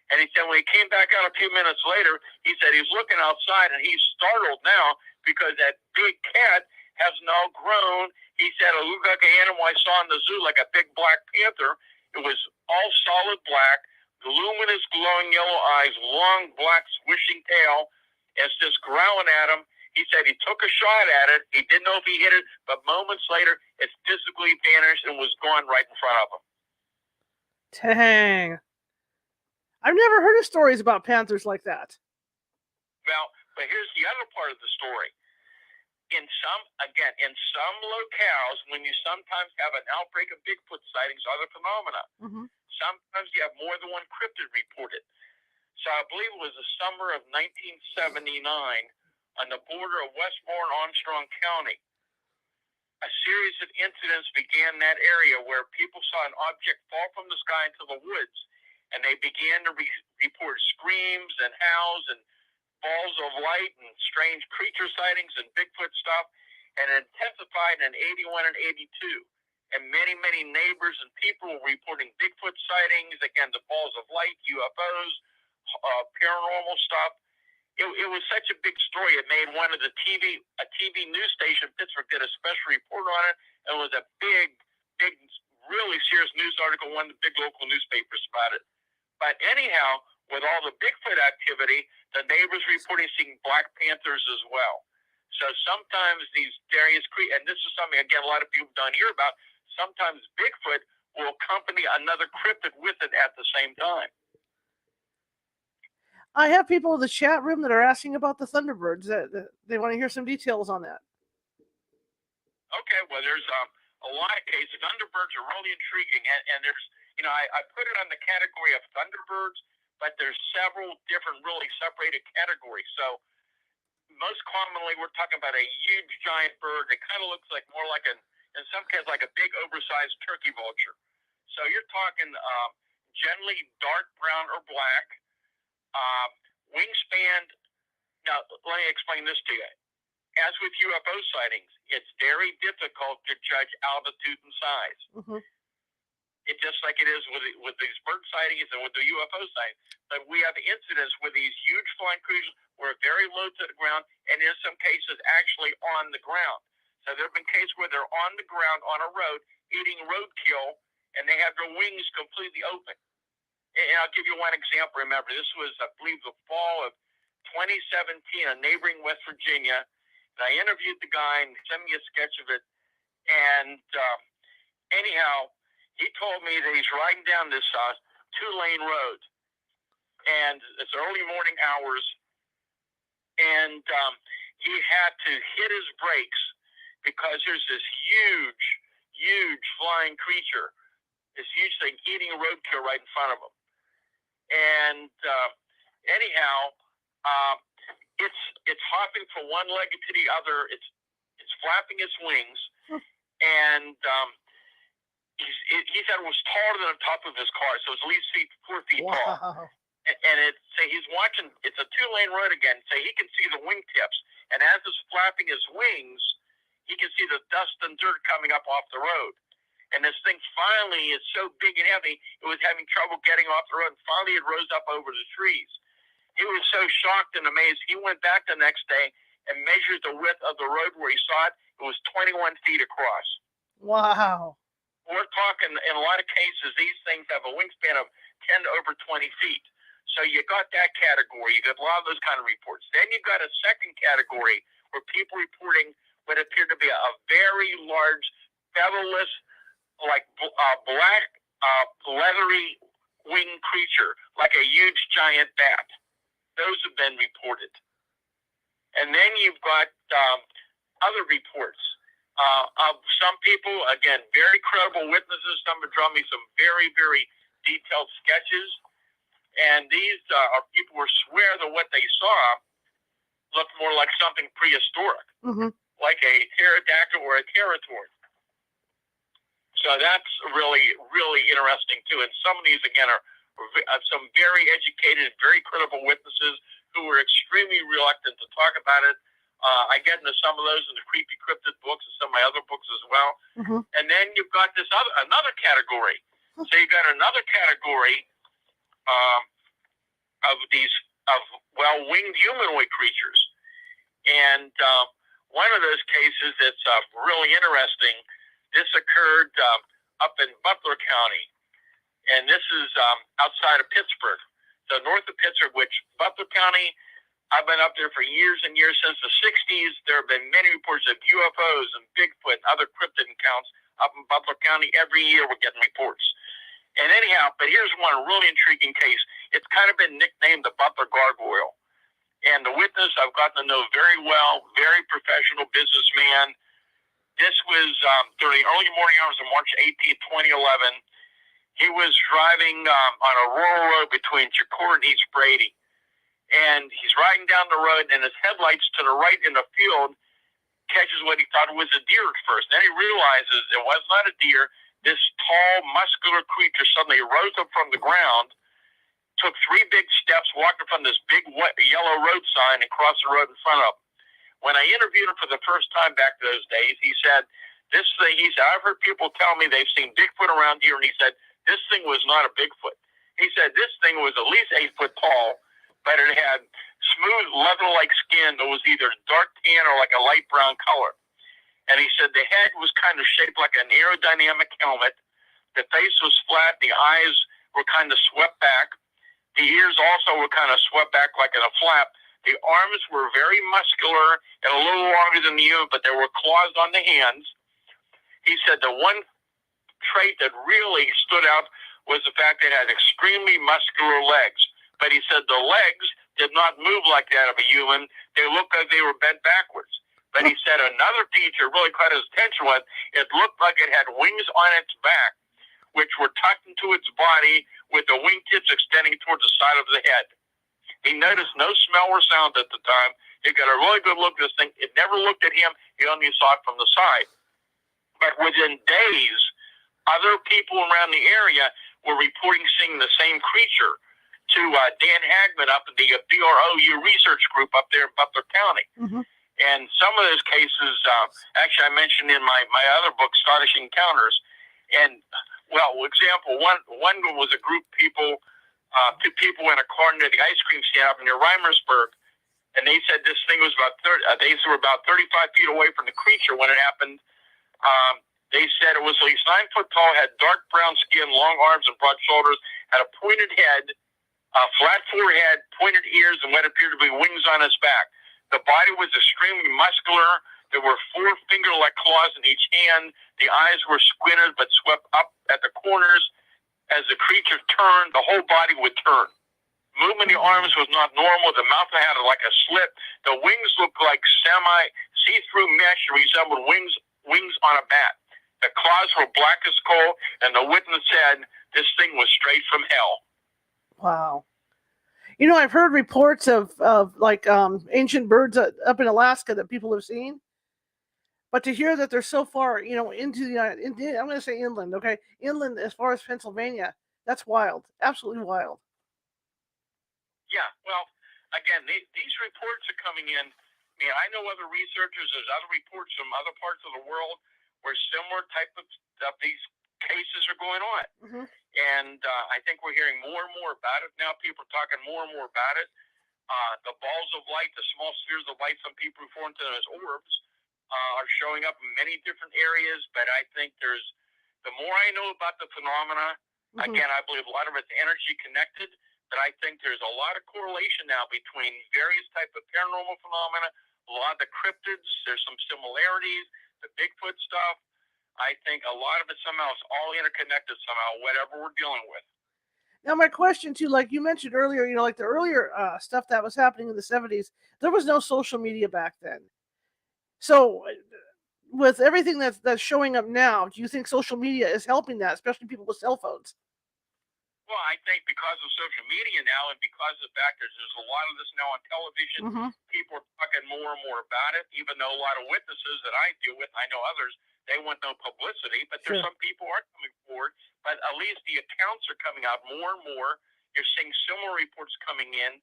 and he said when he came back out a few minutes later, he said he's looking outside and he's startled now because that big cat has now grown. He said it looked like an animal I saw in the zoo, like a big black panther. It was all solid black, luminous, glowing yellow eyes, long black swishing tail. It's just growling at him. He said he took a shot at it. He didn't know if he hit it, but moments later, it physically vanished and was gone right in front of him. Dang. I've never heard of stories about panthers like that. Well, but here's the other part of the story. In some locales, when you sometimes have an outbreak of Bigfoot sightings, other phenomena, sometimes you have more than one cryptid reported. So I believe it was the summer of 1979 on the border of Westmoreland and Armstrong County. A series of incidents began in that area where people saw an object fall from the sky into the woods, and they began to report screams and howls and balls of light and strange creature sightings and Bigfoot stuff, and it intensified in 81 and 82. And many, many neighbors and people were reporting Bigfoot sightings, again, the balls of light, UFOs, paranormal stuff. It was such a big story. It made a TV news station, Pittsburgh, did a special report on it, and it was a big, really serious news article, one of the big local newspapers about it. But anyhow, with all the Bigfoot activity, the neighbors reporting seeing black panthers as well. So sometimes these various and this is something, again, a lot of people don't hear about, sometimes Bigfoot will accompany another cryptid with it at the same time. I have people in the chat room that are asking about the Thunderbirds. They want to hear some details on that. Okay, well, there's a lot of cases. Thunderbirds are really intriguing, and there's, I put it on the category of Thunderbirds, but there's several different really separated categories. So most commonly, we're talking about a huge giant bird that kind of looks like more like in some cases, like a big oversized turkey vulture. So you're talking generally dark brown or black. Wingspan. Now, let me explain this to you. As with UFO sightings, it's very difficult to judge altitude and size. It's just like it is with these bird sightings and with the UFO sightings. But we have incidents where these huge flying creatures were very low to the ground, and in some cases actually on the ground. So there have been cases where they're on the ground on a road eating roadkill, and they have their wings completely open. And I'll give you one example. Remember, this was, I believe, the fall of 2017 in neighboring West Virginia. And I interviewed the guy and sent me a sketch of it. And anyhow, he told me that he's riding down this 2-lane road. And it's early morning hours. And he had to hit his brakes because there's this huge flying creature, this huge thing eating a roadkill right in front of him. And anyhow, it's hopping from one leg to the other. It's flapping its wings, and he said it was taller than the top of his car, so it's at least 4 feet tall. And he's watching. It's a 2-lane road again, so he can see the wingtips. And as it's flapping his wings, he can see the dust and dirt coming up off the road. And this thing finally is so big and heavy, it was having trouble getting off the road. And finally, it rose up over the trees. He was so shocked and amazed. He went back the next day and measured the width of the road where he saw it. It was 21 feet across. Wow. We're talking, in a lot of cases, these things have a wingspan of 10 to over 20 feet. So you got that category. You got a lot of those kind of reports. Then you got a second category where people reporting what appeared to be a very large, featherless, like black, leathery winged creature, like a huge giant bat. Those have been reported. And then you've got other reports of some people, again, very credible witnesses. Some have drawn me some very, very detailed sketches. And these are people who swear that what they saw looked more like something prehistoric, like a pterodactyl or a pterodactyl. So that's really, really interesting, too. And some of these, again, are some very educated, very credible witnesses who were extremely reluctant to talk about it. I get into some of those in the creepy cryptid books and some of my other books as well. Mm-hmm. And then you've got this another category. So you've got another category of winged humanoid creatures. And one of those cases that's really interesting, this occurred up in Butler County. And this is outside of Pittsburgh. So north of Pittsburgh, which Butler County, I've been up there for years and years. Since the 60s. There have been many reports of UFOs and Bigfoot and other cryptid accounts up in Butler County. Every year we're getting reports. And anyhow, but here's one really intriguing case. It's kind of been nicknamed the Butler Gargoyle. And the witness I've gotten to know very well, very professional businessman. This was during the early morning hours of March 18, 2011. He was driving on a rural road between Chicor and East Brady. And he's riding down the road, and his headlights to the right in the field catches what he thought was a deer at first. Then he realizes it was not a deer. This tall, muscular creature suddenly rose up from the ground, took 3 big steps, walked in front of this big yellow road sign, and crossed the road in front of him. When I interviewed him for the first time back those days, he said, I've heard people tell me they've seen Bigfoot around here, and he said, this thing was not a Bigfoot. He said, this thing was at least 8 foot tall, but it had smooth leather-like skin that was either dark tan or like a light brown color. And he said the head was kind of shaped like an aerodynamic helmet. The face was flat. The eyes were kind of swept back. The ears also were kind of swept back like in a flap. The arms were very muscular and a little longer than the human, but there were claws on the hands. He said the one trait that really stood out was the fact that it had extremely muscular legs. But he said the legs did not move like that of a human. They looked like they were bent backwards. But he said another feature really caught his attention was it looked like it had wings on its back, which were tucked into its body with the wingtips extending towards the side of the head. He noticed no smell or sound at the time. He got a really good look at this thing. It never looked at him. He only saw it from the side. But within days, other people around the area were reporting seeing the same creature to Dan Hagman up at the BROU research group up there in Butler County. Mm-hmm. And some of those cases, actually I mentioned in my other book, Astonishing Encounters. And, well, example, one was a group of people, 2 people in a car near the ice cream stand up near Reimersburg. And they said this thing was about 35 feet away from the creature when it happened. They said it was at least 9 foot tall, had dark brown skin, long arms and broad shoulders, had a pointed head, flat forehead, pointed ears, and what appeared to be wings on his back. The body was extremely muscular. There were 4 finger-like claws in each hand. The eyes were squinted but swept up at the corners. As the creature turned, the whole body would turn. Movement of the arms was not normal. The mouth had like a slit. The wings looked like see-through mesh and resembled wings on a bat. The claws were black as coal, and the witness said this thing was straight from hell. Wow. You know, I've heard reports of like ancient birds up in Alaska that people have seen. But to hear that they're so far, into the, I'm going to say inland, okay? Inland as far as Pennsylvania, that's wild. Absolutely wild. Yeah, well, again, these reports are coming in. I mean, I know other researchers, there's other reports from other parts of the world where similar type of these cases are going on. Mm-hmm. And I think we're hearing more and more about it now. People are talking more and more about it. The balls of light, the small spheres of light, some people refer to them as orbs, are showing up in many different areas. But I think the more I know about the phenomena, mm-hmm. again, I believe a lot of it's energy connected. But I think there's a lot of correlation now between various types of paranormal phenomena, a lot of the cryptids, there's some similarities, the Bigfoot stuff. I think a lot of it somehow is all interconnected somehow, whatever we're dealing with. Now, my question too, like you mentioned earlier, like the earlier stuff that was happening in the 70s, there was no social media back then. So with everything that's showing up now, do you think social media is helping that, especially people with cell phones? Well, I think because of social media now and because of the fact that there's a lot of this now on television, mm-hmm. people are talking more and more about it, even though a lot of witnesses that I deal with, I know others, they want no publicity, but there's some people are coming forward, but at least the accounts are coming out more and more. You're seeing similar reports coming in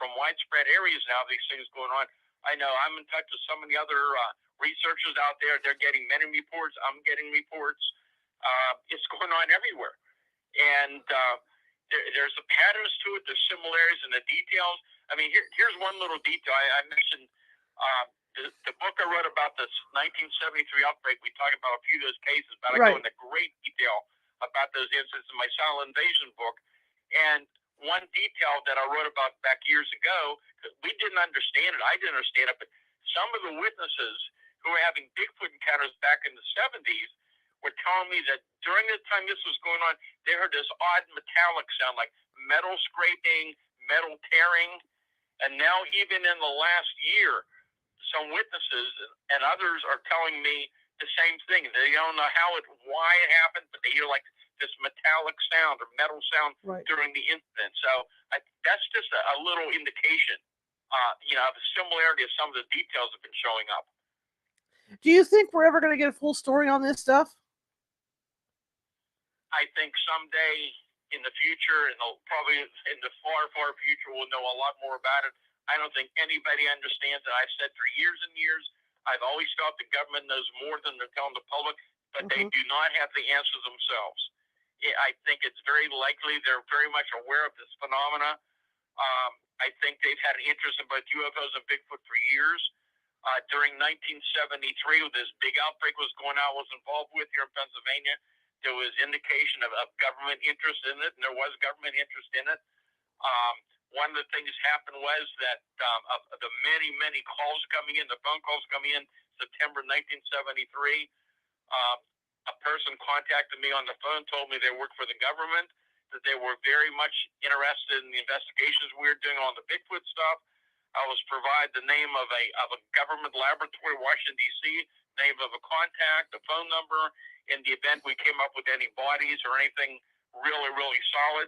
from widespread areas now, these things going on. I know I'm in touch with some of the other researchers out there. They're getting many reports. I'm getting reports. It's going on everywhere. And there's the patterns to it, there's similarities in the details. I mean, here's one little detail. I mentioned the book I wrote about this 1973 outbreak. We talked about a few of those cases, but I go into great detail about those incidents in my Silent Invasion book. And one detail that I wrote about back years ago, we didn't understand it. I didn't understand it, but some of the witnesses who were having Bigfoot encounters back in the 70s were telling me that during the time this was going on, they heard this odd metallic sound, like metal scraping, metal tearing. And now, even in the last year, some witnesses and others are telling me the same thing. They don't know why it happened, but they hear like this metallic sound or metal sound during the incident. So that's just a little indication, of the similarity of some of the details have been showing up. Do you think we're ever going to get a full story on this stuff? I think someday in the future, and probably in the far, far future, we'll know a lot more about it. I don't think anybody understands it. I've said for years and years, I've always felt the government knows more than they're telling the public, but they do not have the answers themselves. I think it's very likely they're very much aware of this phenomena. I think they've had an interest in both UFOs and Bigfoot for years. During 1973, when this big outbreak was going on, I was involved with here in Pennsylvania. There was indication of government interest in it, and there was government interest in it. One of the things happened was that of the many, many calls coming in, the phone calls coming in September 1973, a person contacted me on the phone, told me they worked for the government, that they were very much interested in the investigations we were doing on the Bigfoot stuff. I was provided the name of a government laboratory, Washington, D.C., name of a contact, a phone number, in the event we came up with any bodies or anything really, really solid.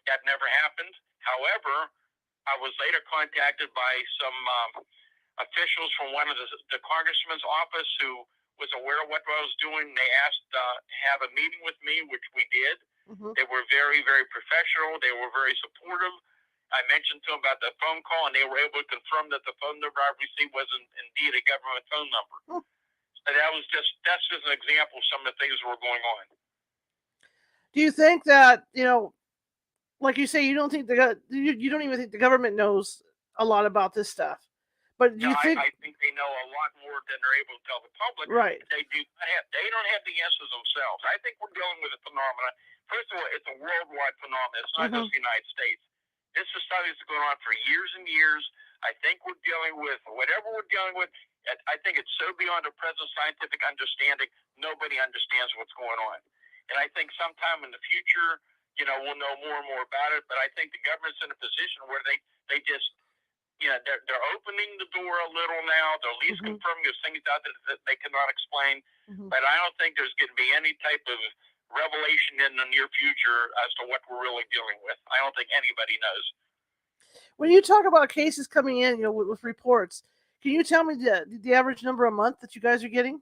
That never happened. However, I was later contacted by some officials from one of the congressman's office who was aware of what I was doing. They asked to have a meeting with me, which we did. They were very, very professional. They were very supportive. I mentioned to them about the phone call, and they were able to confirm that the phone number I received was indeed a government phone number. So that's just an example of some of the things that were going on. Do you think that, like you say, you don't even think the government knows a lot about this stuff? But do you think? I think they know a lot more than they're able to tell the public. Right. They don't have the answers themselves. I think we're dealing with a phenomenon. First of all, it's a worldwide phenomenon. It's not just the United States. This is something that's going on for years and years. I think we're dealing with whatever we're dealing with. I think it's so beyond our present scientific understanding, nobody understands what's going on. And I think sometime in the future, we'll know more and more about it. But I think the government's in a position where they just, they're opening the door a little now. They're at least confirming there's things out there that they cannot explain. But I don't think there's going to be any type of revelation in the near future as to what we're really dealing with. I don't think anybody knows. When you talk about cases coming in, with reports, can you tell me the average number a month that you guys are getting?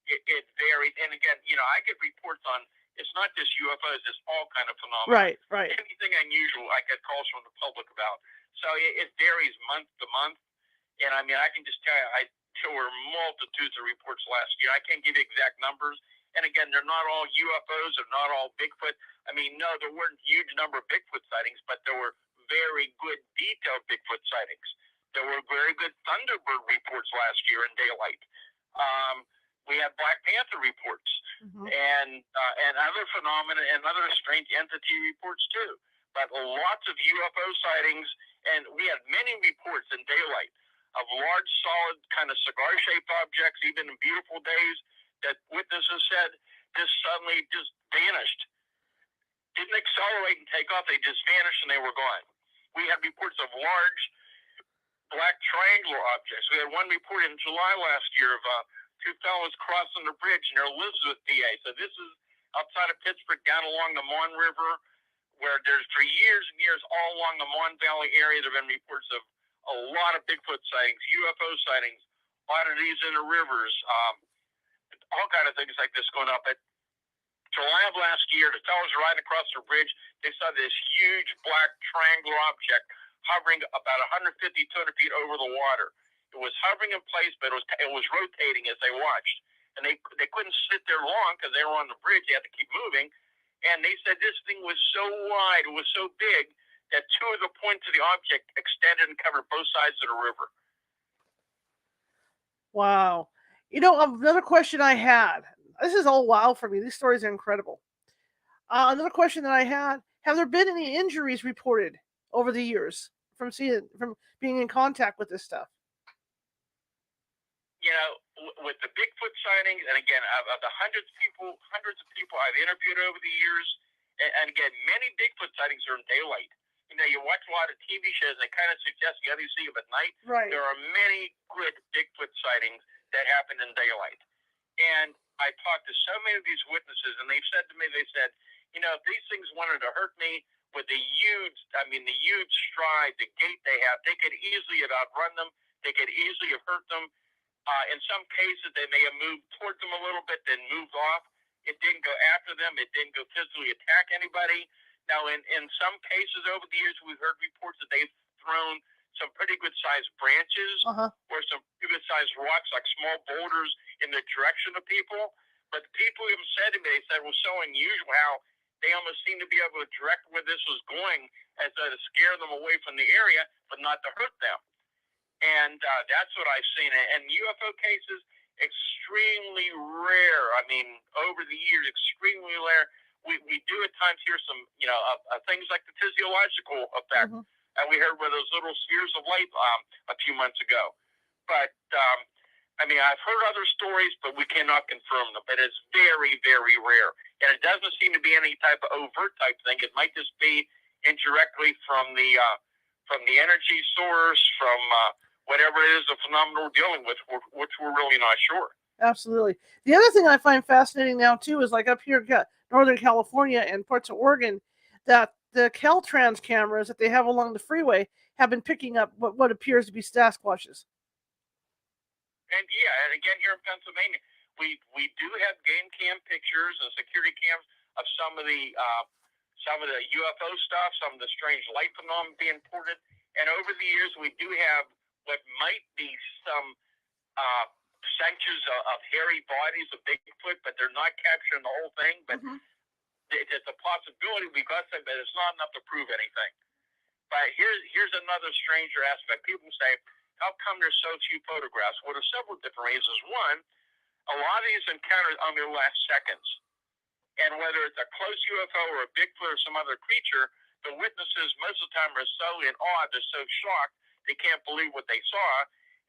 It varies, and again, I get reports on. It's not just UFOs; it's all kind of phenomena. Right. Anything unusual, I get calls from the public about. So it varies month to month, and I mean, I can just tell you, there were multitudes of reports last year. I can't give you exact numbers. And again, they're not all UFOs, they're not all Bigfoot. I mean, no, there weren't a huge number of Bigfoot sightings, but there were very good detailed Bigfoot sightings. There were very good Thunderbird reports last year in daylight. We had Black Panther reports and other phenomena and other strange entity reports too. But lots of UFO sightings, and we had many reports in daylight of large, solid, kind of cigar-shaped objects, even in beautiful days, that witnesses said just suddenly just vanished. Didn't accelerate and take off. They just vanished and they were gone. We had reports of large black triangular objects. We had one report in July last year of two fellows crossing the bridge near Elizabeth, PA. So this is outside of Pittsburgh, down along the Mon River, where there's for years and years all along the Mon Valley area, there have been reports of a lot of Bigfoot sightings, UFO sightings, oddities in the rivers, all kind of things like this going up. But July of last year, the fellows riding across the bridge, they saw this huge black triangular object hovering about 150, 200 feet over the water. It was hovering in place, but it was rotating as they watched. And they couldn't sit there long because they were on the bridge. They had to keep moving. And they said this thing was so wide, it was so big, that two of the points of the object extended and covered both sides of the river. Wow. You know, another question I had. This is all wow for me. These stories are incredible. Another question that I had: have there been any injuries reported over the years from being in contact with this stuff? You know, with the Bigfoot sightings, and again, of the hundreds of people I've interviewed over the years, and again, many Bigfoot sightings are in daylight. You know, you watch a lot of TV shows, and they kind of suggest you only see them at night. Right. There are many good Bigfoot sightings that happen in daylight. And I talked to so many of these witnesses, and they've said to me, you know, if these things wanted to hurt me with the huge stride, the gait they have, they could easily have outrun them. They could easily have hurt them. In some cases, they may have moved towards them a little bit, then moved off. It didn't go after them. It didn't go physically attack anybody. Now, in some cases over the years, we've heard reports that they've thrown some pretty good-sized branches or some pretty good-sized rocks, like small boulders, in the direction of people. But the people even said to me, they said it was so unusual how they almost seemed to be able to direct where this was going as though to scare them away from the area, but not to hurt them. And that's what I've seen. And UFO cases, extremely rare. I mean, over the years, extremely rare. We do at times hear some, you know, things like the physiological effect. And we heard with those little spheres of light a few months ago. But, I mean, I've heard other stories, but we cannot confirm them. But it's very, very rare. And it doesn't seem to be any type of overt type thing. It might just be indirectly from the energy source, from whatever it is, the phenomenon we're dealing with, which we're really not sure. Absolutely. The other thing I find fascinating now, too, is like up here, Northern California and parts of Oregon, that the Caltrans cameras that they have along the freeway have been picking up what appears to be Sasquatches. And yeah, and again, here in Pennsylvania, we do have game cam pictures and security cams of some of the UFO stuff, some of the strange light phenomena being reported. And over the years, we do have what might be some sections of hairy bodies of Bigfoot, but they're not capturing the whole thing. But it's a possibility because of it, but it's not enough to prove anything. But here's another stranger aspect. People say, how come there's so few photographs? Well, there's several different reasons. One, a lot of these encounters only last seconds. And whether it's a close UFO or a Bigfoot or some other creature, the witnesses most of the time are so in awe, they're so shocked, they can't believe what they saw.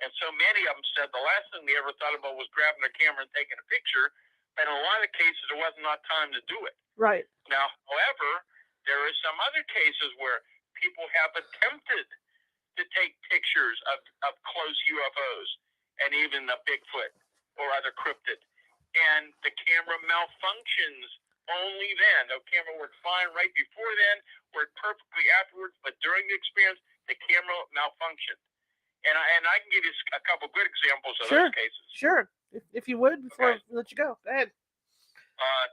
And so many of them said the last thing they ever thought about was grabbing their camera and taking a picture. But in a lot of cases, there wasn't enough time to do it. Right. Now, however, there are some other cases where people have attempted to take pictures of close UFOs and even a Bigfoot or other cryptid. And the camera malfunctions only then. The camera worked fine right before then, worked perfectly afterwards, but during the experience, the camera malfunctioned. And I can give you a couple good examples of those cases. Sure. If you would, before I let you go. Go ahead.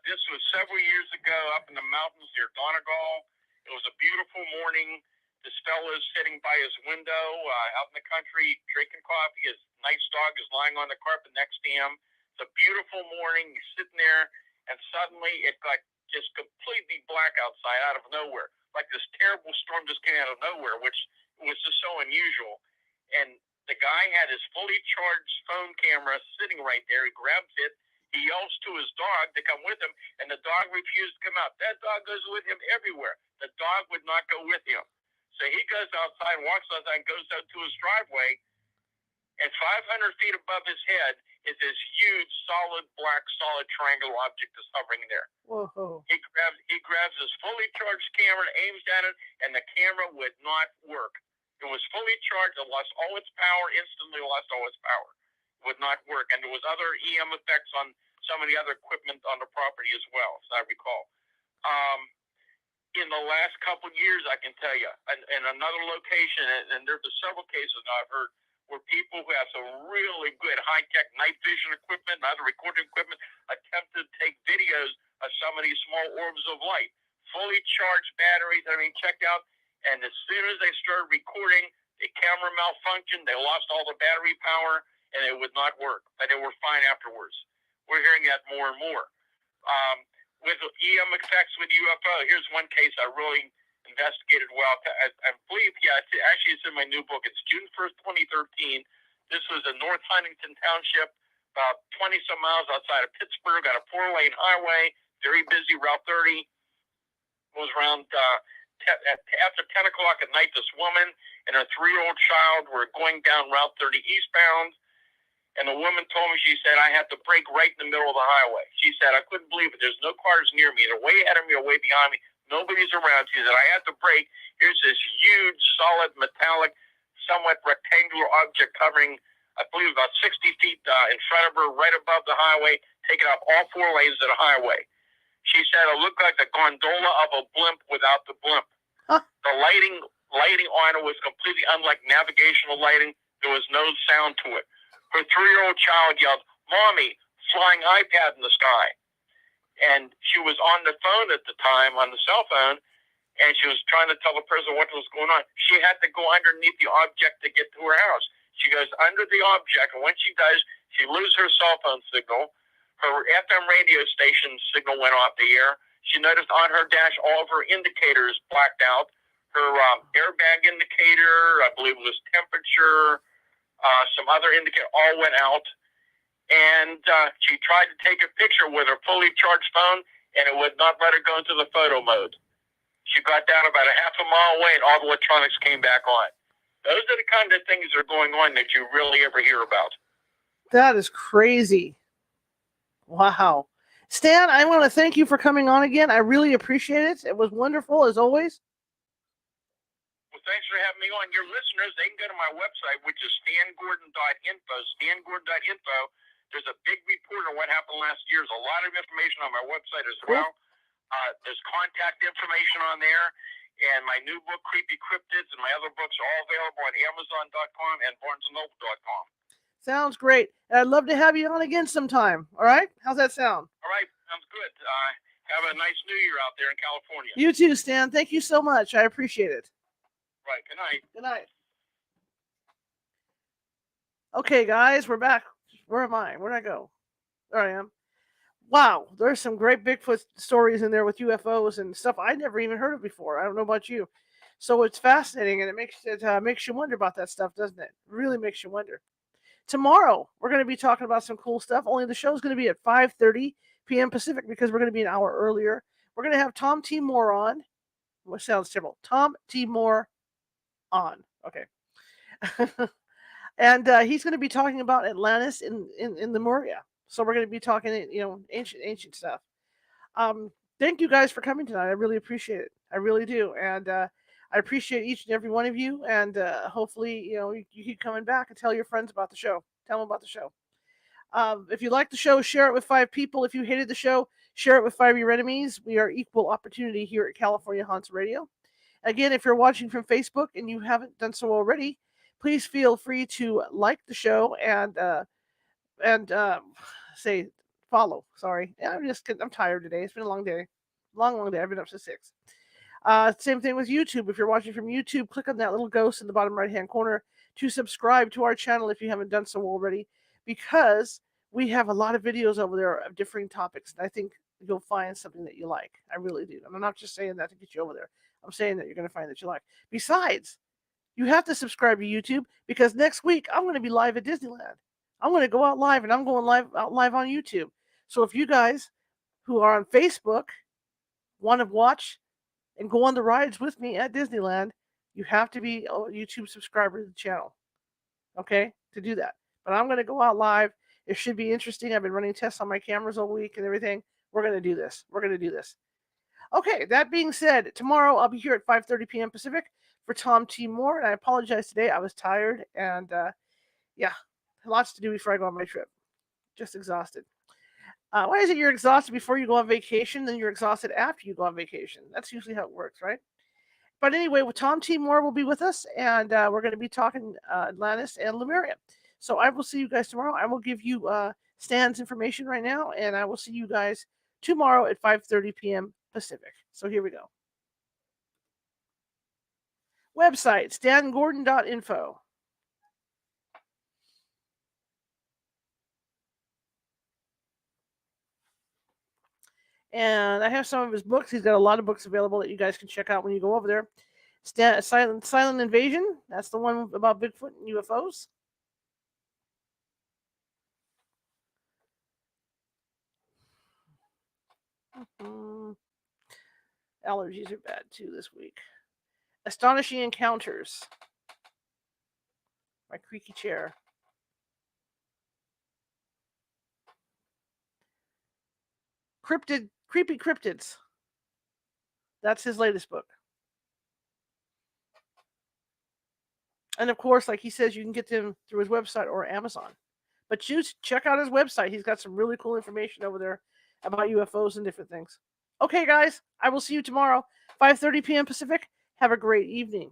This was several years ago up in the mountains near Donegal. It was a beautiful morning. This fellow is sitting by his window out in the country drinking coffee. His nice dog is lying on the carpet next to him. It's a beautiful morning. He's sitting there, and suddenly it got just completely black outside out of nowhere. Like this terrible storm just came out of nowhere, which was just so unusual. And the guy had his fully charged phone camera sitting right there. He grabs it. He yells to his dog to come with him, and the dog refused to come out. That dog goes with him everywhere. The dog would not go with him. So he goes outside, walks outside, and goes out to his driveway, and 500 feet above his head is this huge, solid triangle object that's hovering there. Whoa. He grabs his fully charged camera, aims at it, and the camera would not work. It was fully charged, it lost all its power, instantly lost all its power. It would not work. And there was other EM effects on some of the other equipment on the property as well, as I recall. In the last couple of years, I can tell you, in another location, and there are several cases now I've heard, where people who have some really good high-tech night vision equipment and other recording equipment attempted to take videos of some of these small orbs of light. Fully charged batteries, checked out, And as soon as they started recording, the camera malfunctioned, they lost all the battery power, and it would not work. But they were fine afterwards. We're hearing that more and more. With EM effects with UFO, here's one case I really investigated well. I believe, it's in my new book. It's June 1st, 2013. This was in North Huntington Township, about 20-some miles outside of Pittsburgh, on a 4-lane highway, very busy, Route 30. It was around after 10 o'clock at night. This woman and her 3-year-old child were going down Route 30 eastbound, and the woman told me, she said, I had to brake right in the middle of the highway. She said, I couldn't believe it. There's no cars near me. They're way ahead of me or way behind me. Nobody's around. She said, I had to brake. Here's this huge, solid, metallic, somewhat rectangular object covering, I believe, about 60 feet in front of her, right above the highway, taking up all 4 lanes of the highway. She said it looked like the gondola of a blimp without the blimp. Huh. The lighting on it was completely unlike navigational lighting. There was no sound to it. Her 3-year-old child yelled, Mommy, flying iPad in the sky. And she was on the phone at the time, on the cell phone, and she was trying to tell the person what was going on. She had to go underneath the object to get to her house. She goes under the object, and when she does, she loses her cell phone signal. Her FM radio station signal went off the air. She noticed on her dash all of her indicators blacked out. Her airbag indicator, I believe it was temperature, some other indicator, all went out. And she tried to take a picture with her fully charged phone, and it would not let her go into the photo mode. She got down about a half a mile away, and all the electronics came back on. Those are the kind of things that are going on that you really ever hear about. That is crazy. Wow. Stan, I want to thank you for coming on again. I really appreciate it. It was wonderful, as always. Well, thanks for having me on. Your listeners, they can go to my website, which is stangordon.info, stangordon.info. There's a big report on what happened last year. There's a lot of information on my website as well. There's contact information on there. And my new book, Creepy Cryptids, and my other books are all available on Amazon.com and BarnesandNoble.com. Sounds great. I'd love to have you on again sometime. All right? How's that sound? All right. Sounds good. Have a nice New Year out there in California. You too, Stan. Thank you so much. I appreciate it. Right. Good night. Good night. Okay, guys, we're back. Where am I? Where'd I go? There I am. Wow, there's some great Bigfoot stories in there with UFOs and stuff I never even heard of before. I don't know about you. So it's fascinating, and it makes you wonder about that stuff, doesn't it? It really makes you wonder. Tomorrow, we're going to be talking about some cool stuff, only the show's going to be at 5:30 p.m. Pacific because we're going to be an hour earlier. We're going to have Tom T. Moore on. What sounds terrible? Tom T. Moore on. Okay. And he's going to be talking about Atlantis in Lemuria. So we're going to be talking, ancient stuff. Thank you guys for coming tonight. I really appreciate it. I really do. And I appreciate each and every one of you. And hopefully, you keep coming back and tell your friends about the show. Tell them about the show. If you like the show, share it with 5 people. If you hated the show, share it with 5 of your enemies. We are equal opportunity here at California Haunts Radio. Again, if you're watching from Facebook and you haven't done so already, please feel free to like the show and say follow. Sorry, I'm tired today. It's been a long day, long day. I've been up since 6. Same thing with YouTube. If you're watching from YouTube, click on that little ghost in the bottom right-hand corner to subscribe to our channel if you haven't done so already, because we have a lot of videos over there of differing topics, and I think you'll find something that you like. I really do. And I'm not just saying that to get you over there. I'm saying that you're going to find that you like. Besides, you have to subscribe to YouTube because next week I'm going to be live at Disneyland. I'm going to go out live, and I'm going out live on YouTube. So if you guys who are on Facebook want to watch and go on the rides with me at Disneyland, you have to be a YouTube subscriber to the channel, okay, to do that. But I'm going to go out live. It should be interesting. I've been running tests on my cameras all week and everything. We're going to do this. Okay, that being said, tomorrow I'll be here at 5:30 p.m. Pacific for Tom T. Moore. And I apologize today. I was tired and, lots to do before I go on my trip. Just exhausted. Why is it you're exhausted before you go on vacation, then you're exhausted after you go on vacation? That's usually how it works, right? But anyway, Tom T. Moore will be with us, and we're going to be talking Atlantis and Lemuria. So I will see you guys tomorrow. I will give you Stan's information right now, and I will see you guys tomorrow at 5:30 p.m. Pacific. So here we go. Website, stangordon.info. And I have some of his books. He's got a lot of books available that you guys can check out when you go over there. Silent Invasion. That's the one about Bigfoot and UFOs. Allergies are bad too this week. Astonishing Encounters. My creaky chair. Creepy Cryptids. That's his latest book. And of course, like he says, you can get them through his website or Amazon. But check out his website. He's got some really cool information over there about UFOs and different things. Okay, guys, I will see you tomorrow, 5:30 p.m. Pacific. Have a great evening.